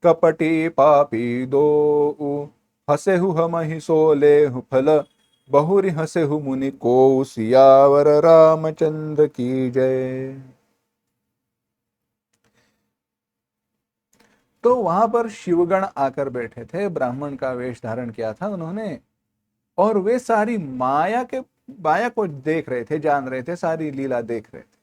कपटी पापी दो। हसेहु हम ही सोलेहु फल, बहुरि हसेहु मुनि को। सियावर रामचंद्र की जय। तो वहां पर शिवगण आकर बैठे थे, ब्राह्मण का वेश धारण किया था उन्होंने, और वे सारी माया को देख रहे थे, जान रहे थे, सारी लीला देख रहे थे।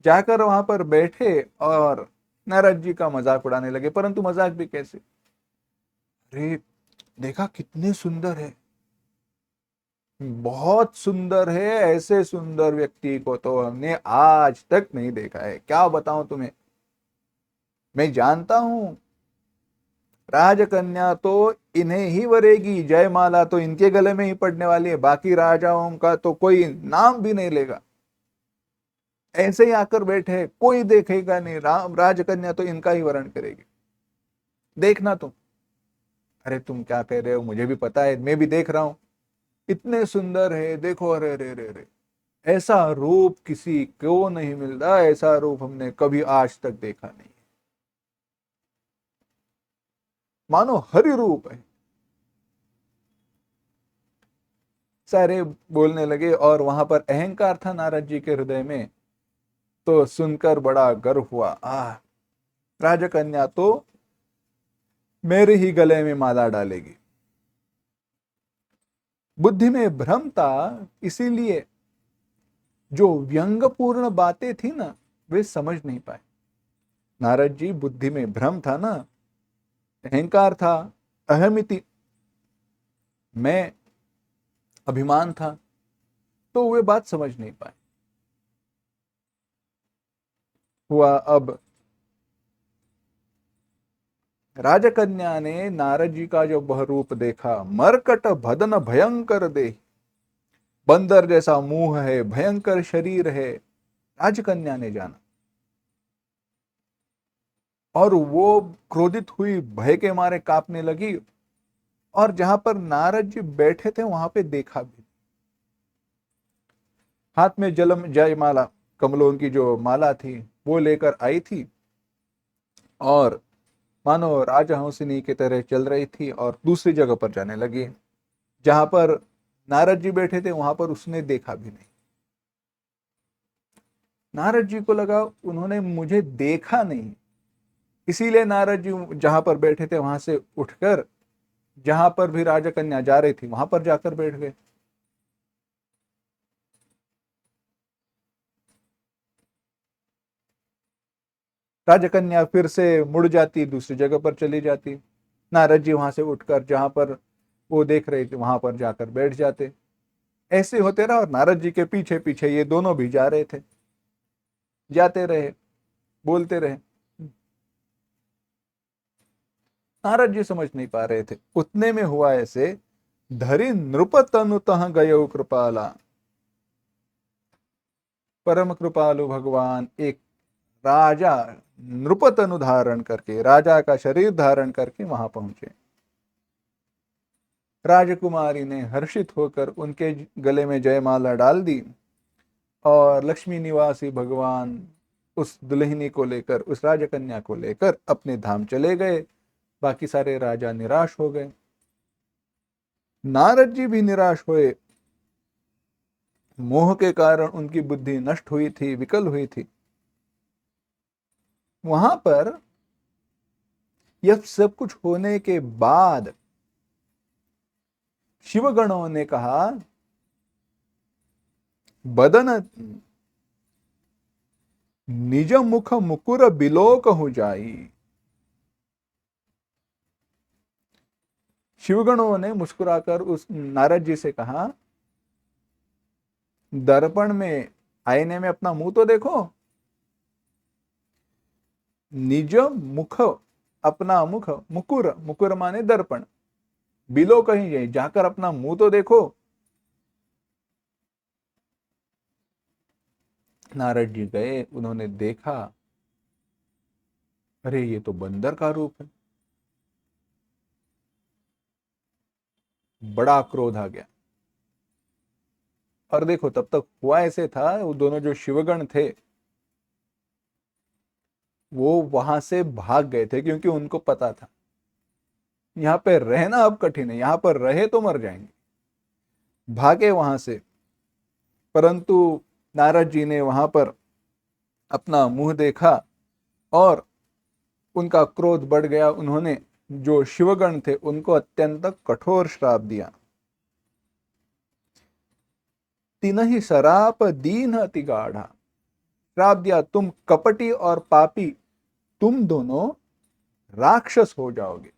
जाकर वहां पर बैठे और नारद जी का मजाक उड़ाने लगे, परंतु मजाक भी कैसे? अरे देखा कितने सुंदर है, बहुत सुंदर है, ऐसे सुंदर व्यक्ति को तो हमने आज तक नहीं देखा है। क्या बताऊं तुम्हें, मैं जानता हूं राजकन्या तो इन्हें ही वरेगी, जयमाला तो इनके गले में ही पड़ने वाली है, बाकी राजाओं का तो कोई नाम भी नहीं लेगा। ऐसे ही आकर बैठे, कोई देखेगा नहीं, राजकन्या तो इनका ही वरण करेगी, देखना तुम। अरे तुम क्या कह रहे हो, मुझे भी पता है, मैं भी देख रहा हूं, इतने सुंदर है, देखो। अरे रे रे रे, ऐसा रूप किसी को नहीं मिलता, ऐसा रूप हमने कभी आज तक देखा नहीं। मानो हरि रूप है। सारे बोलने लगे और वहां पर अहंकार था नारद जी के हृदय में। तो सुनकर बड़ा गर्व हुआ, राजकन्या तो मेरे ही गले में माला डालेगी। बुद्धि में भ्रम था, इसीलिए जो व्यंगपूर्ण बातें थी ना वे समझ नहीं पाए। नारद जी बुद्धि में भ्रम था ना, अहंकार था, अहमिति, मैं, अभिमान था, तो वे बात समझ नहीं पाए। हुआ अब राजकन्या ने नारद जी का जो वह रूप देखा, मरकट भदन भयंकर दे, बंदर जैसा मुंह है, भयंकर शरीर है, राजकन्या ने जाना। और वो क्रोधित हुई, भय के मारे कांपने लगी, और जहां पर नारद जी बैठे थे वहां पे देखा भी। हाथ में जलम जयमाला, कमलों की जो माला थी वो लेकर आई थी, और मानो राजहंसिनी की तरह चल रही थी और दूसरी जगह पर जाने लगी। जहां पर नारद जी बैठे थे वहां पर उसने देखा भी नहीं। नारद जी को लगा उन्होंने मुझे देखा नहीं, इसीलिए नारद जी जहां पर बैठे थे वहां से उठकर जहां पर भी राजकन्या जा रही थी वहां पर जाकर बैठ गए। राजकन्या फिर से मुड़ जाती, दूसरी जगह पर चली जाती। नारद जी वहां से उठकर जहां पर वो देख रहे थे वहां पर जाकर बैठ जाते। ऐसे होते रहा, और नारद जी के पीछे पीछे ये दोनों भी जा रहे थे, जाते रहे, बोलते रहे। नारद जी समझ नहीं पा रहे थे। उतने में हुआ ऐसे, धरि नृप तनु तह गयो कृपाला। परम कृपालु भगवान एक राजा नृप तनु धारण करके, राजा का शरीर धारण करके वहां पहुंचे। राजकुमारी ने हर्षित होकर उनके गले में जयमाला डाल दी, और लक्ष्मी निवासी भगवान उस दुल्हनी को लेकर, उस राजकन्या को लेकर अपने धाम चले गए। बाकी सारे राजा निराश हो गए, नारद जी भी निराश हुए। मोह के कारण उनकी बुद्धि नष्ट हुई थी, विकल हुई थी। वहां पर यह सब कुछ होने के बाद शिवगणों ने कहा, बदन निज मुख मुकुर बिलोक हो जाई। शिवगणों ने मुस्कुराकर उस नारद जी से कहा, दर्पण में, आईने में अपना मुंह तो देखो। निज मुख, अपना मुख, मुकुर, मुकुर माने दर्पण, बिलो कहीं जाए, जाकर अपना मुंह तो देखो। नारद जी गए, उन्होंने देखा, अरे ये तो बंदर का रूप है। बड़ा क्रोध आ गया। और देखो तब तक हुआ ऐसे था, वो दोनों जो शिवगण थे वो वहां से भाग गए थे, क्योंकि उनको पता था यहाँ पे रहना अब कठिन है, यहाँ पर रहे तो मर जाएंगे। भागे वहां से। परंतु नारद जी ने वहां पर अपना मुंह देखा और उनका क्रोध बढ़ गया। उन्होंने जो शिवगण थे उनको अत्यंत कठोर श्राप दिया। तिनहि सराप दीन अति गाढ़ा, श्राप दिया, तुम कपटी और पापी, तुम दोनों राक्षस हो जाओगे।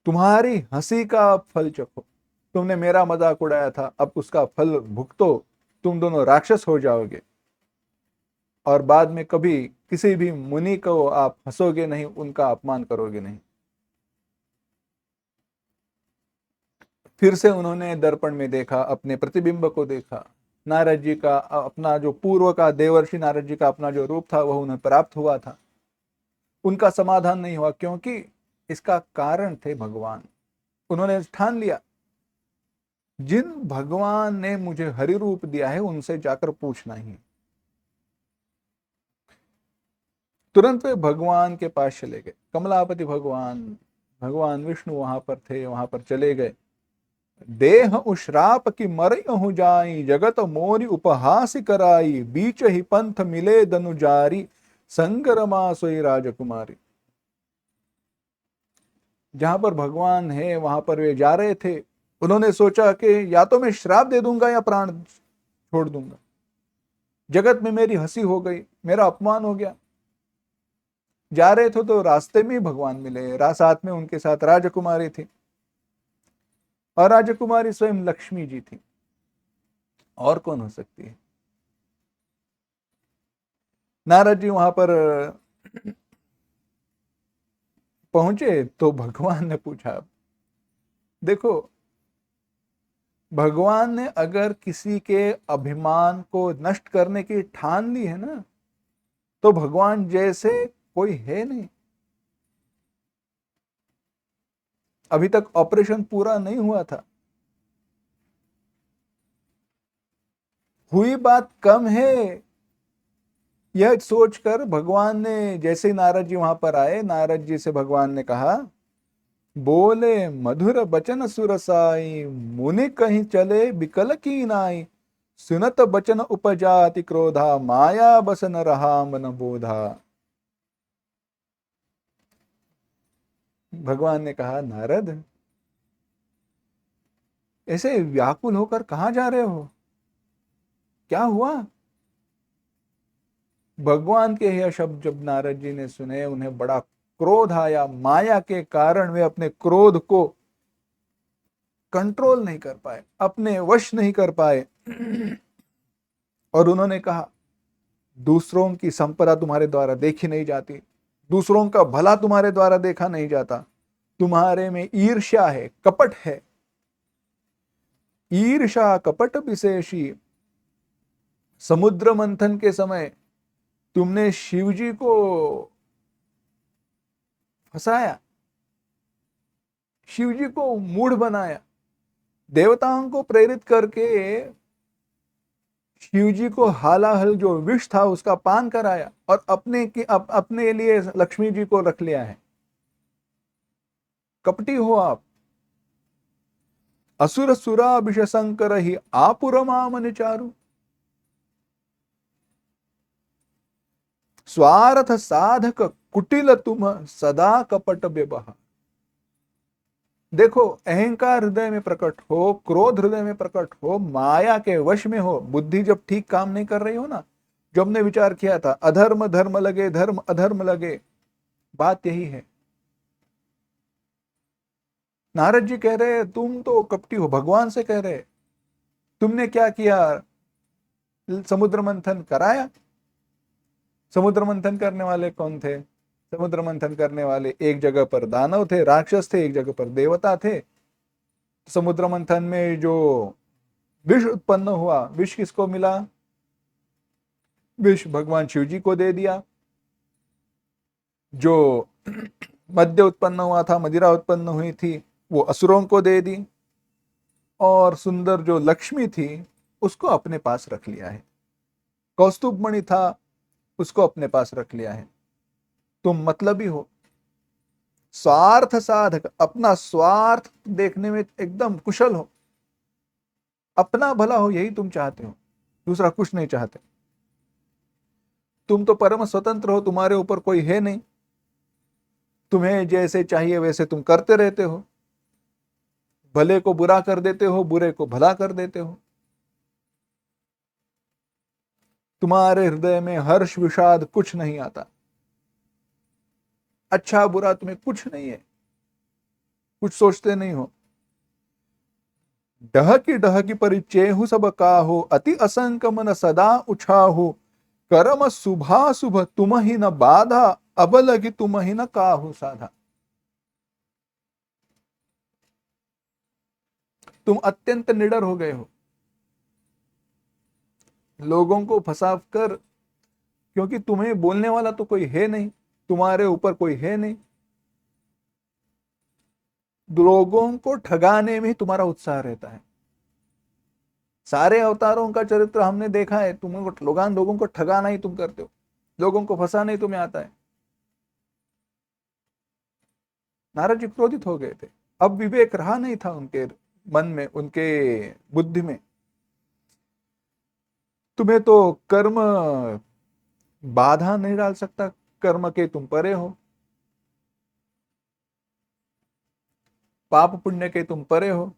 तुम्हारी हंसी का फल चखो, तुमने मेरा मजाक उड़ाया था, अब उसका फल भुगतो, तुम दोनों राक्षस हो जाओगे। और बाद में कभी किसी भी मुनि को आप हंसोगे नहीं, उनका अपमान करोगे नहीं। फिर से उन्होंने दर्पण में देखा, अपने प्रतिबिंब को देखा। नारद जी का अपना जो पूर्व का, देवर्षि नारद जी का अपना जो रूप था वह उन्हें प्राप्त हुआ था। उनका समाधान नहीं हुआ, क्योंकि इसका कारण थे भगवान। उन्होंने ठान लिया, जिन भगवान ने मुझे हरि रूप दिया है उनसे जाकर पूछना ही। तुरंत वे भगवान के पास चले गए। कमलापति भगवान, भगवान विष्णु वहां पर थे, वहां पर चले गए। देह उश्राप की मरयहु जाई, जगत मोरी उपहास कराई, बीच ही पंथ मिले दनुजारी, संगरमा सोई राजकुमारी। जहां पर भगवान है वहां पर वे जा रहे थे। उन्होंने सोचा कि या तो मैं श्राप दे दूंगा या प्राण छोड़ दूंगा। जगत में मेरी हंसी हो गई, मेरा अपमान हो गया। जा रहे थे तो रास्ते में भगवान मिले, साथ में उनके साथ राजकुमारी थी, और राजकुमारी स्वयं लक्ष्मी जी थी। और कौन हो सकती है। नारद जी वहां पर पहुंचे तो भगवान ने पूछा, देखो भगवान ने अगर किसी के अभिमान को नष्ट करने की ठान ली है ना, तो भगवान जैसे कोई है नहीं। अभी तक ऑपरेशन पूरा नहीं हुआ था, हुई बात कम है, यह सोचकर भगवान ने, जैसे ही नारद जी वहां पर आए, नारद जी से भगवान ने कहा, बोले मधुर बचन सुरसाई, मुनि कहीं चले बिकल की नाई, सुनत बचन उपजाति क्रोधा, माया बस न रहा मन बोधा। भगवान ने कहा, नारद ऐसे व्याकुल होकर कहां जा रहे हो, क्या हुआ। भगवान के यह शब्द जब नारद जी ने सुने, उन्हें बड़ा क्रोध आया। माया के कारण वे अपने क्रोध को कंट्रोल नहीं कर पाए, अपने वश नहीं कर पाए। और उन्होंने कहा, दूसरों की संपदा तुम्हारे द्वारा देखी नहीं जाती, दूसरों का भला तुम्हारे द्वारा देखा नहीं जाता, तुम्हारे में ईर्ष्या है, कपट है। ईर्ष्या कपट विशेषी, समुद्र मंथन के समय तुमने शिव जी को फंसाया, शिव जी को मूढ़ बनाया, देवताओं को प्रेरित करके शिव जी को हालाहल जो विष था उसका पान कराया, और अपने लिए लक्ष्मी जी को रख लिया है। कपटी हो आप। असुर सुरा विष शंकर ही आपुर मामन चारु, स्वार्थ साधक कुटिल तुम सदा कपट व्यवहार। देखो, अहंकार हृदय में प्रकट हो, क्रोध हृदय में प्रकट हो, माया के वश में हो, बुद्धि जब ठीक काम नहीं कर रही हो ना, जो हमने विचार किया था, अधर्म धर्म लगे, धर्म अधर्म लगे, बात यही है। नारद जी कह रहे तुम तो कपटी हो, भगवान से कह रहे तुमने क्या किया, समुद्र मंथन कराया। समुद्र मंथन करने वाले कौन थे। समुद्र मंथन करने वाले एक जगह पर दानव थे, राक्षस थे, एक जगह पर देवता थे। समुद्र मंथन में जो विष उत्पन्न हुआ, विष किसको मिला, विष भगवान शिव जी को दे दिया। जो मद्य उत्पन्न हुआ था, मदिरा उत्पन्न हुई थी, वो असुरों को दे दी। और सुंदर जो लक्ष्मी थी उसको अपने पास रख लिया है। कौस्तुभ मणि था, उसको अपने पास रख लिया है। तुम मतलबी हो, स्वार्थ साधक, अपना स्वार्थ देखने में एकदम कुशल हो, अपना भला हो यही तुम चाहते हो, दूसरा कुछ नहीं चाहते। तुम तो परम स्वतंत्र हो, तुम्हारे ऊपर कोई है नहीं, तुम्हें जैसे चाहिए वैसे तुम करते रहते हो, भले को बुरा कर देते हो, बुरे को भला कर देते हो। तुम्हारे हृदय में हर्ष विषाद कुछ नहीं आता, अच्छा बुरा तुम्हें कुछ नहीं है, कुछ सोचते नहीं हो। डह की परिचय सब काहू, अति असंक मन सदा उछाहू, कर्म शुभा शुभ तुम ही न बाधा, अब लगी तुम ही न काहू साधा। तुम अत्यंत निडर हो गए हो, लोगों को फंसा कर, क्योंकि तुम्हें बोलने वाला तो कोई है नहीं, तुम्हारे ऊपर कोई है नहीं। लोगों को ठगाने में ही तुम्हारा उत्साह रहता है। सारे अवतारों का चरित्र हमने देखा है, तुमको लोगों को ठगाना ही तुम करते हो, लोगों को फंसाना ही तुम्हें आता है। नारद जी क्रोधित हो गए थे, अब विवेक रहा नहीं था उनके मन में, उनके बुद्धि में, तुम्हें तो कर्म बाधा नहीं डाल सकता, कर्म के तुम परे हो, पाप पुण्य के तुम परे हो,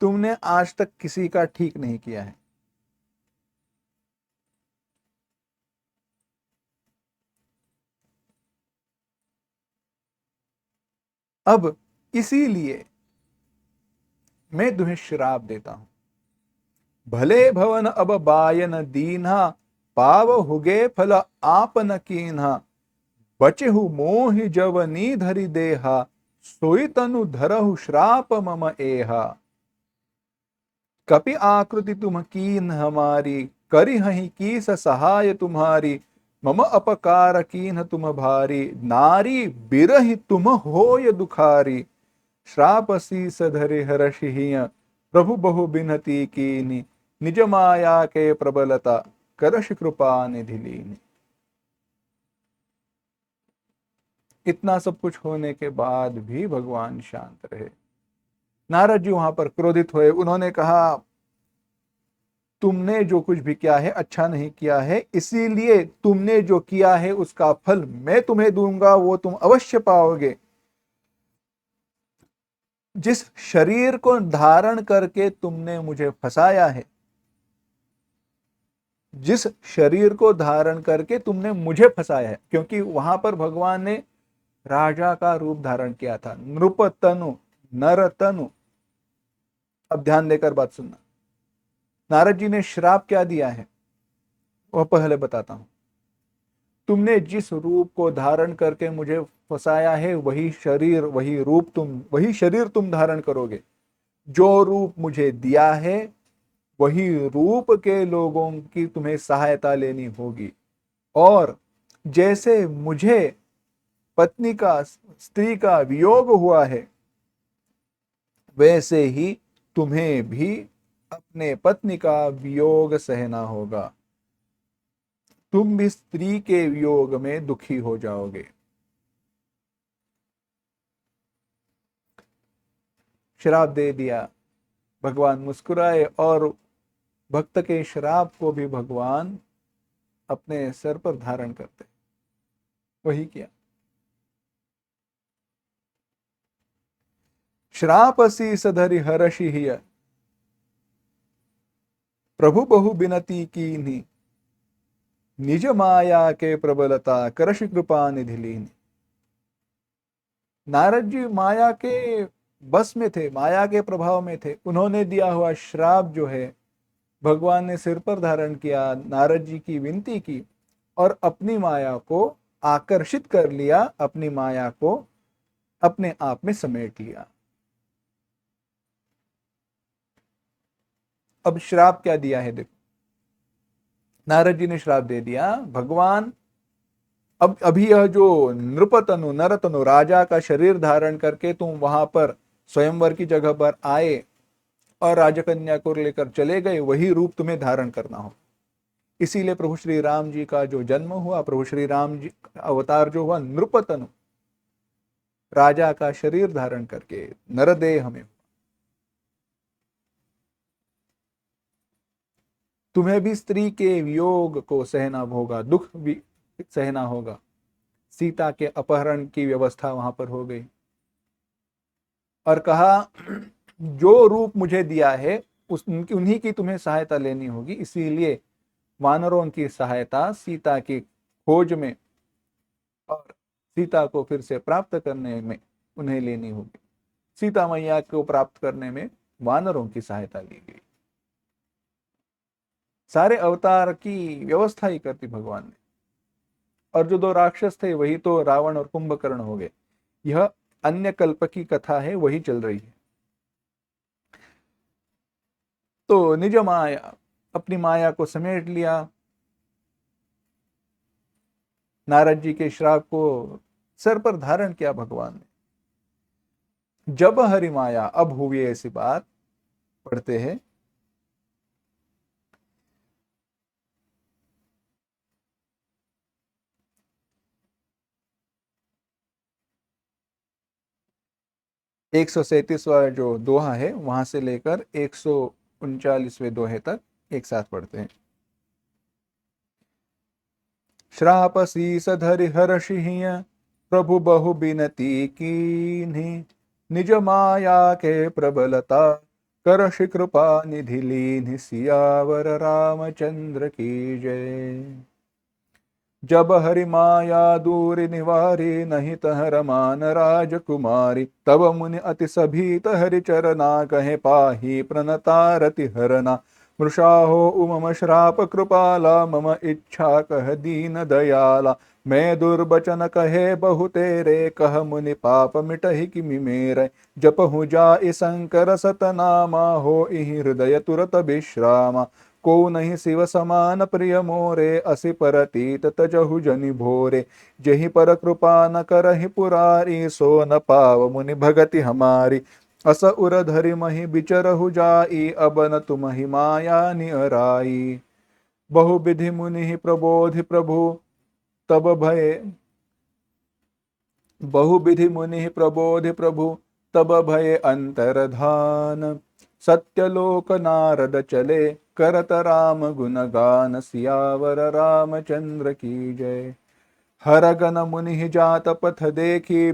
तुमने आज तक किसी का ठीक नहीं किया है। अब इसीलिए मैं तुम्हें श्राप देता हूं। भले भवन अब बायन दीन्हा, पाव हुगे फल आप न कीन्हा, बचहु मोहि जवनी धरि देहा, सोई तनु धरहु श्राप मम एहा। कपि आकृति तुम कीन हमारी, करि हहि कीस सहाय तुम्हारी, मम अपकार कीन तुम भारी, नारी बिरहि तुम होय दुखारी, श्राप शीस धरि हरषिहिय, प्रभु बहु बिनती कीनी, निज माया के प्रबलता, करश कृपा निधि लीनी। इतना सब कुछ होने के बाद भी भगवान शांत रहे। नारद जी वहां पर क्रोधित हुए, उन्होंने कहा तुमने जो कुछ भी किया है अच्छा नहीं किया है, इसीलिए तुमने जो किया है उसका फल मैं तुम्हें दूंगा, वो तुम अवश्य पाओगे। जिस शरीर को धारण करके तुमने मुझे फंसाया है, जिस शरीर को धारण करके तुमने मुझे फंसाया है, क्योंकि वहां पर भगवान ने राजा का रूप धारण किया था, नृप तनु, नर तनु। अब ध्यान देकर बात सुनना। नारद जी ने श्राप क्या दिया है वह पहले बताता हूं। तुमने जिस रूप को धारण करके मुझे फंसाया है, वही शरीर तुम धारण करोगे। जो रूप मुझे दिया है वही रूप के लोगों की तुम्हें सहायता लेनी होगी। और जैसे मुझे पत्नी का, स्त्री का वियोग हुआ है, वैसे ही तुम्हें भी अपने पत्नी का वियोग सहना होगा। तुम भी स्त्री के वियोग में दुखी हो जाओगे। श्राप दे दिया। भगवान मुस्कुराए और भक्त के श्राप को भी भगवान अपने सर पर धारण करते। वही किया। श्राप शीस धरि हर्षिहिय, प्रभु बहु बिनती कीन्ही, निज माया के प्रबलता करश कृपा निधि लीन्ही। नारद जी माया के बस में थे, माया के प्रभाव में थे। उन्होंने दिया हुआ श्राप जो है भगवान ने सिर पर धारण किया, नारद जी की विनती की और अपनी माया को आकर्षित कर लिया, अपनी माया को अपने आप में समेट लिया। अब श्राप क्या दिया है देखो। नारद जी ने श्राप दे दिया, भगवान अब अभी यह जो नृपतनु, नरतनु, राजा का शरीर धारण करके तुम वहां पर स्वयंवर की जगह पर आए और राजकन्या को लेकर चले गए, वही रूप तुम्हें धारण करना हो। इसीलिए प्रभु श्री राम जी का जो जन्म हुआ, प्रभु श्री राम जी का अवतार जो हुआ नृपतनु, राजा का शरीर धारण करके नरदेह में। तुम्हें भी स्त्री के वियोग को सहना होगा, दुख भी सहना होगा। सीता के अपहरण की व्यवस्था वहां पर हो गई और कहा जो रूप मुझे दिया है उन्हीं की तुम्हें सहायता लेनी होगी। इसीलिए वानरों की सहायता सीता की खोज में और सीता को फिर से प्राप्त करने में उन्हें लेनी होगी। सीता मैया को प्राप्त करने में वानरों की सहायता ली गई। सारे अवतार की व्यवस्था ही करती भगवान ने। और जो दो राक्षस थे वही तो रावण और कुंभकर्ण हो गए। यह अन्य कल्प की कथा है, वही चल रही है। तो निज माया, अपनी माया को समेट लिया। नारद जी के श्राप को सर पर धारण किया भगवान ने। जब हरि माया, अब हुई ऐसी बात, पढ़ते हैं। 137वां जो दोहा है वहां से लेकर 139वें दोहे तक एक साथ पढ़ते हैं। श्राप शीस धरि हर्षिय प्रभु बहु बिनती कीन्हि, निज माया के प्रबलता करषि कृपा निधि लीन्हि, सियावर रामचंद्र की जय। जब हरि माया दूर निवारी, नहीं तह रमान राजकुमारी, तब मुनि अति सभीत हरि चरना, कहे पाही प्रणतारति हरना। मृषाहो उमम श्राप कृपाला, मम इच्छा कह दीन दयाला। मैं दुर्बचन कहे बहु तेरे, कह मुनि पाप मिटहि किमि मेरै। जपहु जाई शंकर सतनामा, हो इहि हृदय तुरत विश्रामा। को नहीं शिव समान प्रिय मोरे, असि परतीत तजहु जनि भोरे। जहि पर कृपा न करहि पुरारी, सो न पाव मुनि भगति हमारी। अस उर धरि महि बिचरहु जाई, अब न तुमहि माया निअराई। बहु विधि मुनि प्रबोधि प्रभु तब भय, बहु विधि मुनि प्रबोधि प्रभु तब भय अंतरधान। सत्यलोक नारद चले, करत राम गुण गान, सियावर रामचंद्र की जय। हर गन मुनि जात पथ देखी,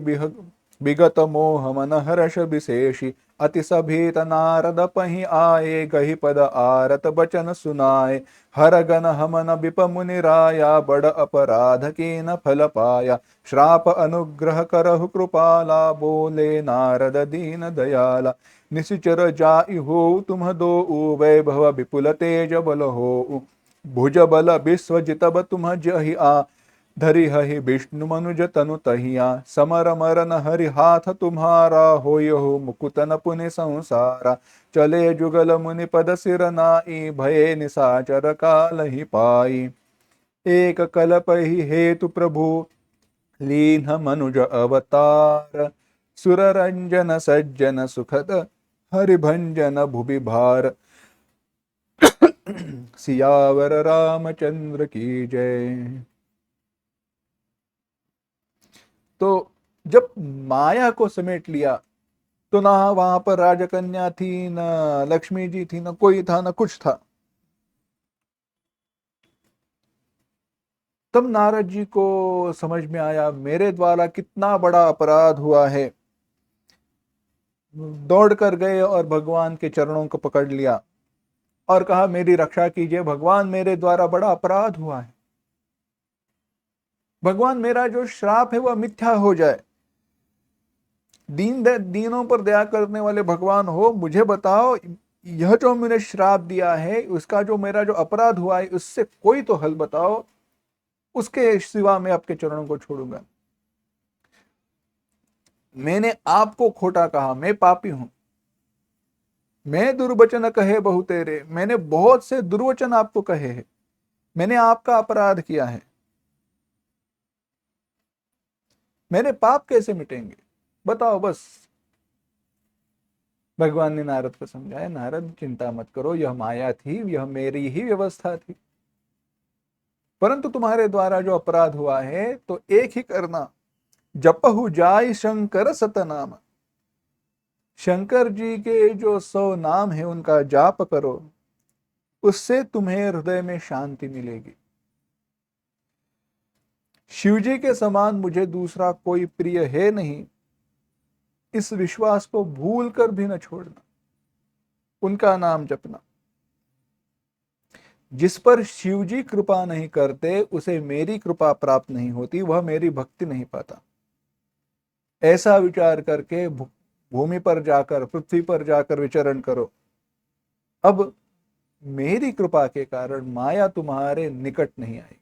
विगत मोह मन हर्ष विशेषी। अति सभीत नारद पहि आए, गहि पद आरत बचन सुनाए। हर गन हमन विप मुनि राया, बड़ अपराध कीन फल पाया। श्राप अनुग्रह करहु कृपाला, बोले नारद दीन दयाला। निशिचर जाई हो तुम दो, वैभव विपुल तेज बल हो। भुज बल विश्वजितब तुम जहि आ, धरि हहि विष्णु मनुज तनु तहिया। समर मरन हरि हाथ तुम्हारा, होयहु मुकुतन पुनि संसारा। चले जुगल मुनि पद सिर नाई, भये निसाचर काल ही पाई। एक कल्प ही हेतु प्रभु लीन मनुज अवतार। सुर रंजन सज्जन सुखद हरिभंजन भुवि भार। सियावर रामचंद्र की जय। तो जब माया को समेट लिया तो ना वहां पर राजकन्या थी, ना लक्ष्मी जी थी, ना कोई था, ना कुछ था। तब नारद जी को समझ में आया मेरे द्वारा कितना बड़ा अपराध हुआ है। दौड़ कर गए और भगवान के चरणों को पकड़ लिया और कहा मेरी रक्षा कीजिए भगवान, मेरे द्वारा बड़ा अपराध हुआ है। भगवान मेरा जो श्राप है वह मिथ्या हो जाए। दीनों पर दया करने वाले भगवान हो, मुझे बताओ यह जो मैंने श्राप दिया है उसका जो मेरा जो अपराध हुआ है उससे कोई तो हल बताओ, उसके सिवा मैं आपके चरणों को छोड़ूंगा। मैंने आपको खोटा कहा, मैं पापी हूं। मैं दुर्वचन कहे बहु तेरे, मैंने बहुत से दुर्वचन आपको कहे हैं। मैंने आपका अपराध किया है। मेरे पाप कैसे मिटेंगे बताओ बस। भगवान ने नारद को समझाया, नारद चिंता मत करो, यह माया थी, यह मेरी ही व्यवस्था थी। परंतु तुम्हारे द्वारा जो अपराध हुआ है तो एक ही करना, जपहु जाय शंकर सतनाम। शंकर जी के जो 100 नाम है उनका जाप करो, उससे तुम्हें हृदय में शांति मिलेगी। शिवजी के समान मुझे दूसरा कोई प्रिय है नहीं, इस विश्वास को भूल कर भी न छोड़ना, उनका नाम जपना। जिस पर शिवजी कृपा नहीं करते उसे मेरी कृपा प्राप्त नहीं होती, वह मेरी भक्ति नहीं पाता। ऐसा विचार करके भूमि पर जाकर, पृथ्वी पर जाकर विचरण करो। अब मेरी कृपा के कारण माया तुम्हारे निकट नहीं आएगी।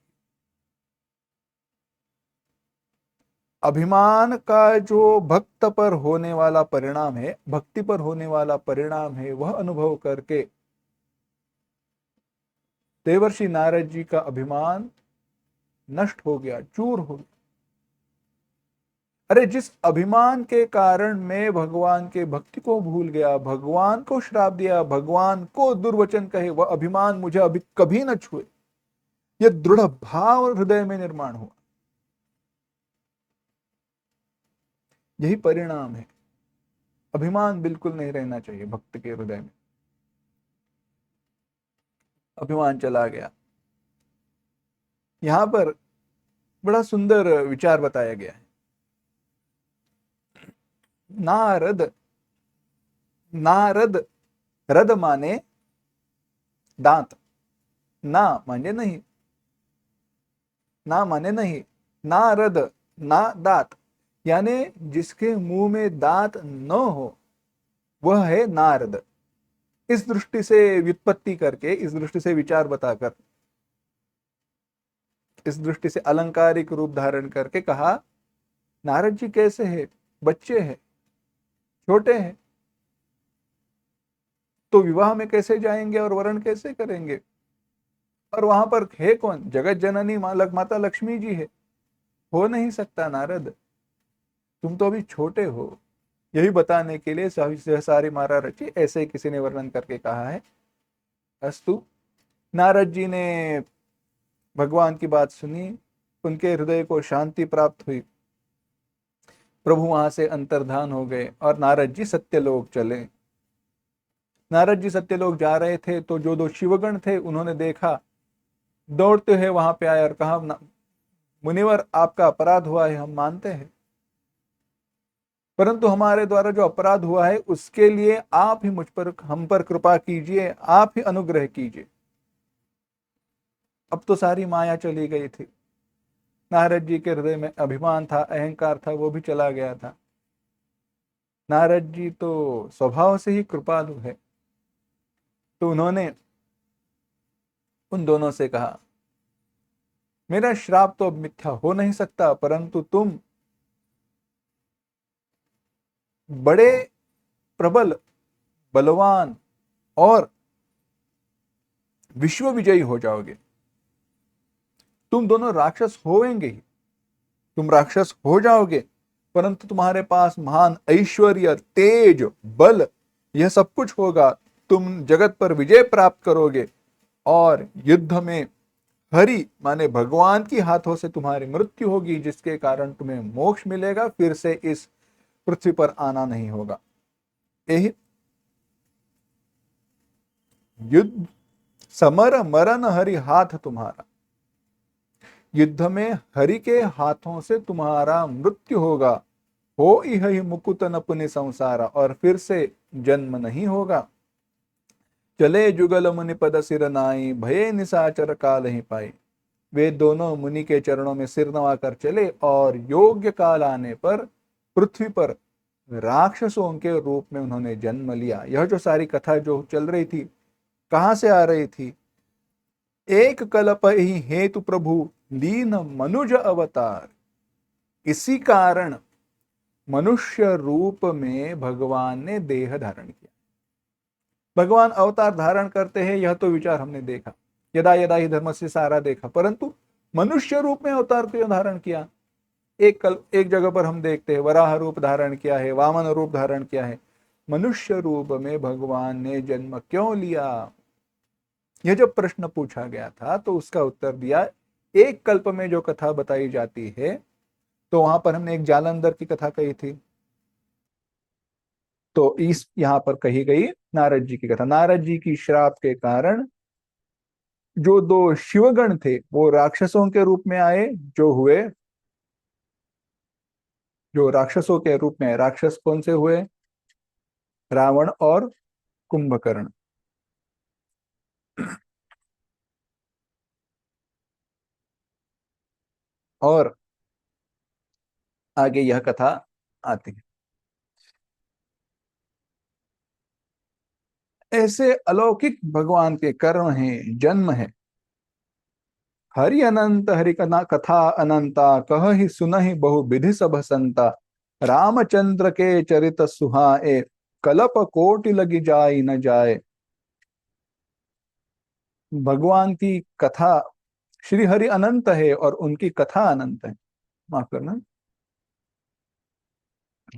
अभिमान का जो भक्त पर होने वाला परिणाम है, भक्ति पर होने वाला परिणाम है, वह अनुभव करके देवर्षि नारद जी का अभिमान नष्ट हो गया, चूर हो गया। अरे जिस अभिमान के कारण मैं भगवान के भक्ति को भूल गया, भगवान को श्राप दिया, भगवान को दुर्वचन कहे, वह अभिमान मुझे अभी कभी न छुए। यह दृढ़ भाव हृदय में निर्माण हुआ। यही परिणाम है। अभिमान बिल्कुल नहीं रहना चाहिए भक्त के हृदय में। अभिमान चला गया। यहां पर बड़ा सुंदर विचार बताया गया है। नारद, नारद, रद माने दांत, ना माने नहीं, ना माने नहीं, नारद, ना दांत, यानी जिसके मुंह में दांत न हो वह है नारद। इस दृष्टि से व्युत्पत्ति करके, इस दृष्टि से विचार बताकर, इस दृष्टि से अलंकारिक रूप धारण करके कहा नारद जी कैसे है, बच्चे हैं, छोटे हैं, तो विवाह में कैसे जाएंगे और वरण कैसे करेंगे। और वहां पर है कौन, जगत जननी माता लक्ष्मी जी है। हो नहीं सकता नारद, तुम तो अभी छोटे हो। यही बताने के लिए सारी मारा रची, ऐसे ही किसी ने वर्णन करके कहा है। अस्तु, नारद जी ने भगवान की बात सुनी, उनके हृदय को शांति प्राप्त हुई, प्रभु वहां से अंतर्धान हो गए और नारद जी सत्यलोक चले। नारद जी सत्यलोक जा रहे थे तो जो दो शिवगण थे उन्होंने देखा, दौड़ते हुए वहां पे आए और कहा मुनिवर आपका अपराध हुआ है, हम मानते हैं, परंतु हमारे द्वारा जो अपराध हुआ है उसके लिए आप ही मुझ पर, हम पर कृपा कीजिए, आप ही अनुग्रह कीजिए। अब तो सारी माया चली गई थी। नारद जी के हृदय में अभिमान था, अहंकार था, वो भी चला गया था। नारद जी तो स्वभाव से ही कृपालु है, तो उन्होंने उन दोनों से कहा मेरा श्राप तो अब मिथ्या हो नहीं सकता, परंतु तुम बड़े प्रबल, बलवान और विश्व विजयी हो जाओगे। तुम दोनों राक्षस होंगे ही, तुम राक्षस हो जाओगे, परंतु तुम्हारे पास महान ऐश्वर्य, तेज, बल, यह सब कुछ होगा। तुम जगत पर विजय प्राप्त करोगे और युद्ध में हरि माने भगवान की हाथों से तुम्हारी मृत्यु होगी, जिसके कारण तुम्हें मोक्ष मिलेगा, फिर से इस पृथ्वी पर आना नहीं होगा। यही युद्ध, समर मरण हरि हाथ तुम्हारा, युद्ध में हरि के हाथों से तुम्हारा मृत्यु होगा। हो ही मुकुत नपुनि संसारा, और फिर से जन्म नहीं होगा। चले जुगल मुनि पद सिर नाई, भये निशाचर काल ही पाई। वे दोनों मुनि के चरणों में सिर नवाकर चले और योग्य काल आने पर पृथ्वी पर राक्षसों के रूप में उन्होंने जन्म लिया। यह जो सारी कथा जो चल रही थी, कहां से आ रही थी, एक कल्प ही हेतु प्रभु लीन मनुज अवतार। इसी कारण मनुष्य रूप में भगवान ने देह धारण किया। भगवान अवतार धारण करते हैं, यह तो विचार हमने देखा, यदा यदा ही धर्म से सारा देखा, परंतु मनुष्य रूप में अवतार क्यों धारण किया। एक जगह पर हम देखते हैं वराह रूप धारण किया है, वामन रूप धारण किया है, मनुष्य रूप में भगवान ने जन्म क्यों लिया। यह जब प्रश्न पूछा गया था तो उसका उत्तर दिया, एक कल्प में जो कथा बताई जाती है, तो वहां पर हमने एक जालंधर की कथा कही थी, तो इस यहां पर कही गई नारद जी की कथा। नारद जी की श्राप के कारण जो दो शिवगण थे वो राक्षसों के रूप में आए, जो हुए, जो राक्षसों के रूप में, राक्षस कौन से हुए, रावण और कुंभकर्ण। और आगे यह कथा आती है। ऐसे अलौकिक भगवान के कर्म हैं, जन्म है। हरि अनंत हरि कथा कथा अनंता, कह ही सुन ही बहु विधि सब संता। रामचंद्र के चरित सुहाए, कलप कोटि लगी जाय न जाए। भगवान की कथा, श्री हरि अनंत है और उनकी कथा अनंत है, माफ करना।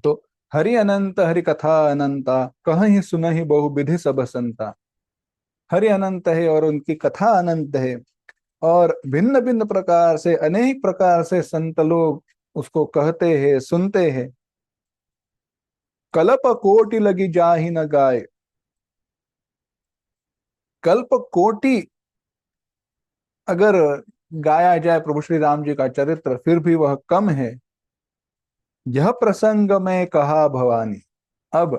तो हरि अनंत हरि कथा अनंता, कहीं सुनहि बहु विधि सब संता। हरि अनंत है और उनकी कथा अनंत है, और भिन्न भिन्न प्रकार से, अनेक प्रकार से संत लोग उसको कहते हैं, सुनते हैं। कल्प कोटि लगी जाहि न गाय। कल्प कोटि अगर गाया जाए प्रभु श्री राम जी का चरित्र फिर भी वह कम है। यह प्रसंग में कहा भवानी। अब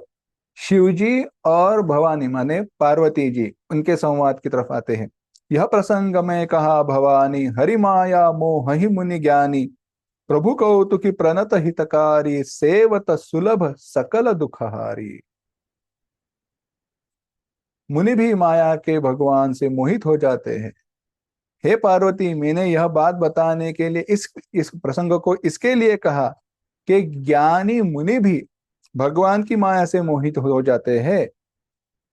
शिव जी और भवानी माने पार्वती जी उनके संवाद की तरफ आते हैं। यह प्रसंग में कहा भवानी, हरि माया मोह ही मुनि ज्ञानी, प्रभु कौतुकी प्रणत हितकारी, सेवत सुलभ सकल दुखहारी। मुनि भी माया के भगवान से मोहित हो जाते हैं। हे पार्वती, मैंने यह बात बताने के लिए इस प्रसंग को इसके लिए कहा कि ज्ञानी मुनि भी भगवान की माया से मोहित हो जाते हैं,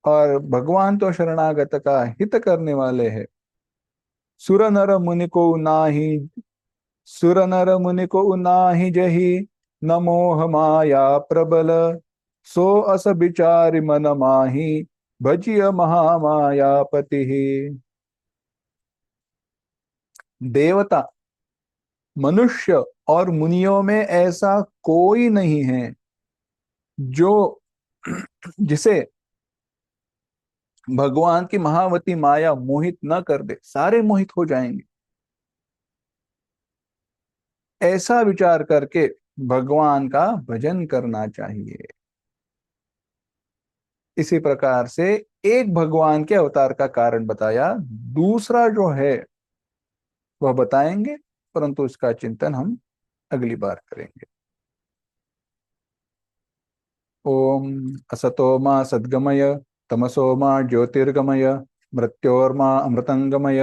और भगवान तो शरणागत का हित करने वाले हैं। सुर नर मुनि को नाही, सुर नर मुनि को नाही जही, न मोह माया प्रबल, सो अस विचारि मन माही, भजिय महामायापति। देवता, मनुष्य और मुनियों में ऐसा कोई नहीं है जो जिसे भगवान की महावती माया मोहित न कर दे। सारे मोहित हो जाएंगे। ऐसा विचार करके भगवान का भजन करना चाहिए। इसी प्रकार से एक भगवान के अवतार का कारण बताया, दूसरा जो है वह बताएंगे, परंतु इसका चिंतन हम अगली बार करेंगे। ओम असतो मा सद्गमय, तमसो मा ज्योतिर्गमय, मृत्योर्मा अमृतंगमय।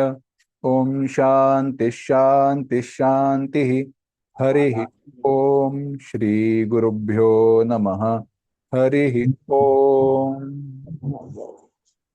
ओम शांति शांति शांति। हरि ओम। श्री गुरुभ्यो नमः। हरि ओम।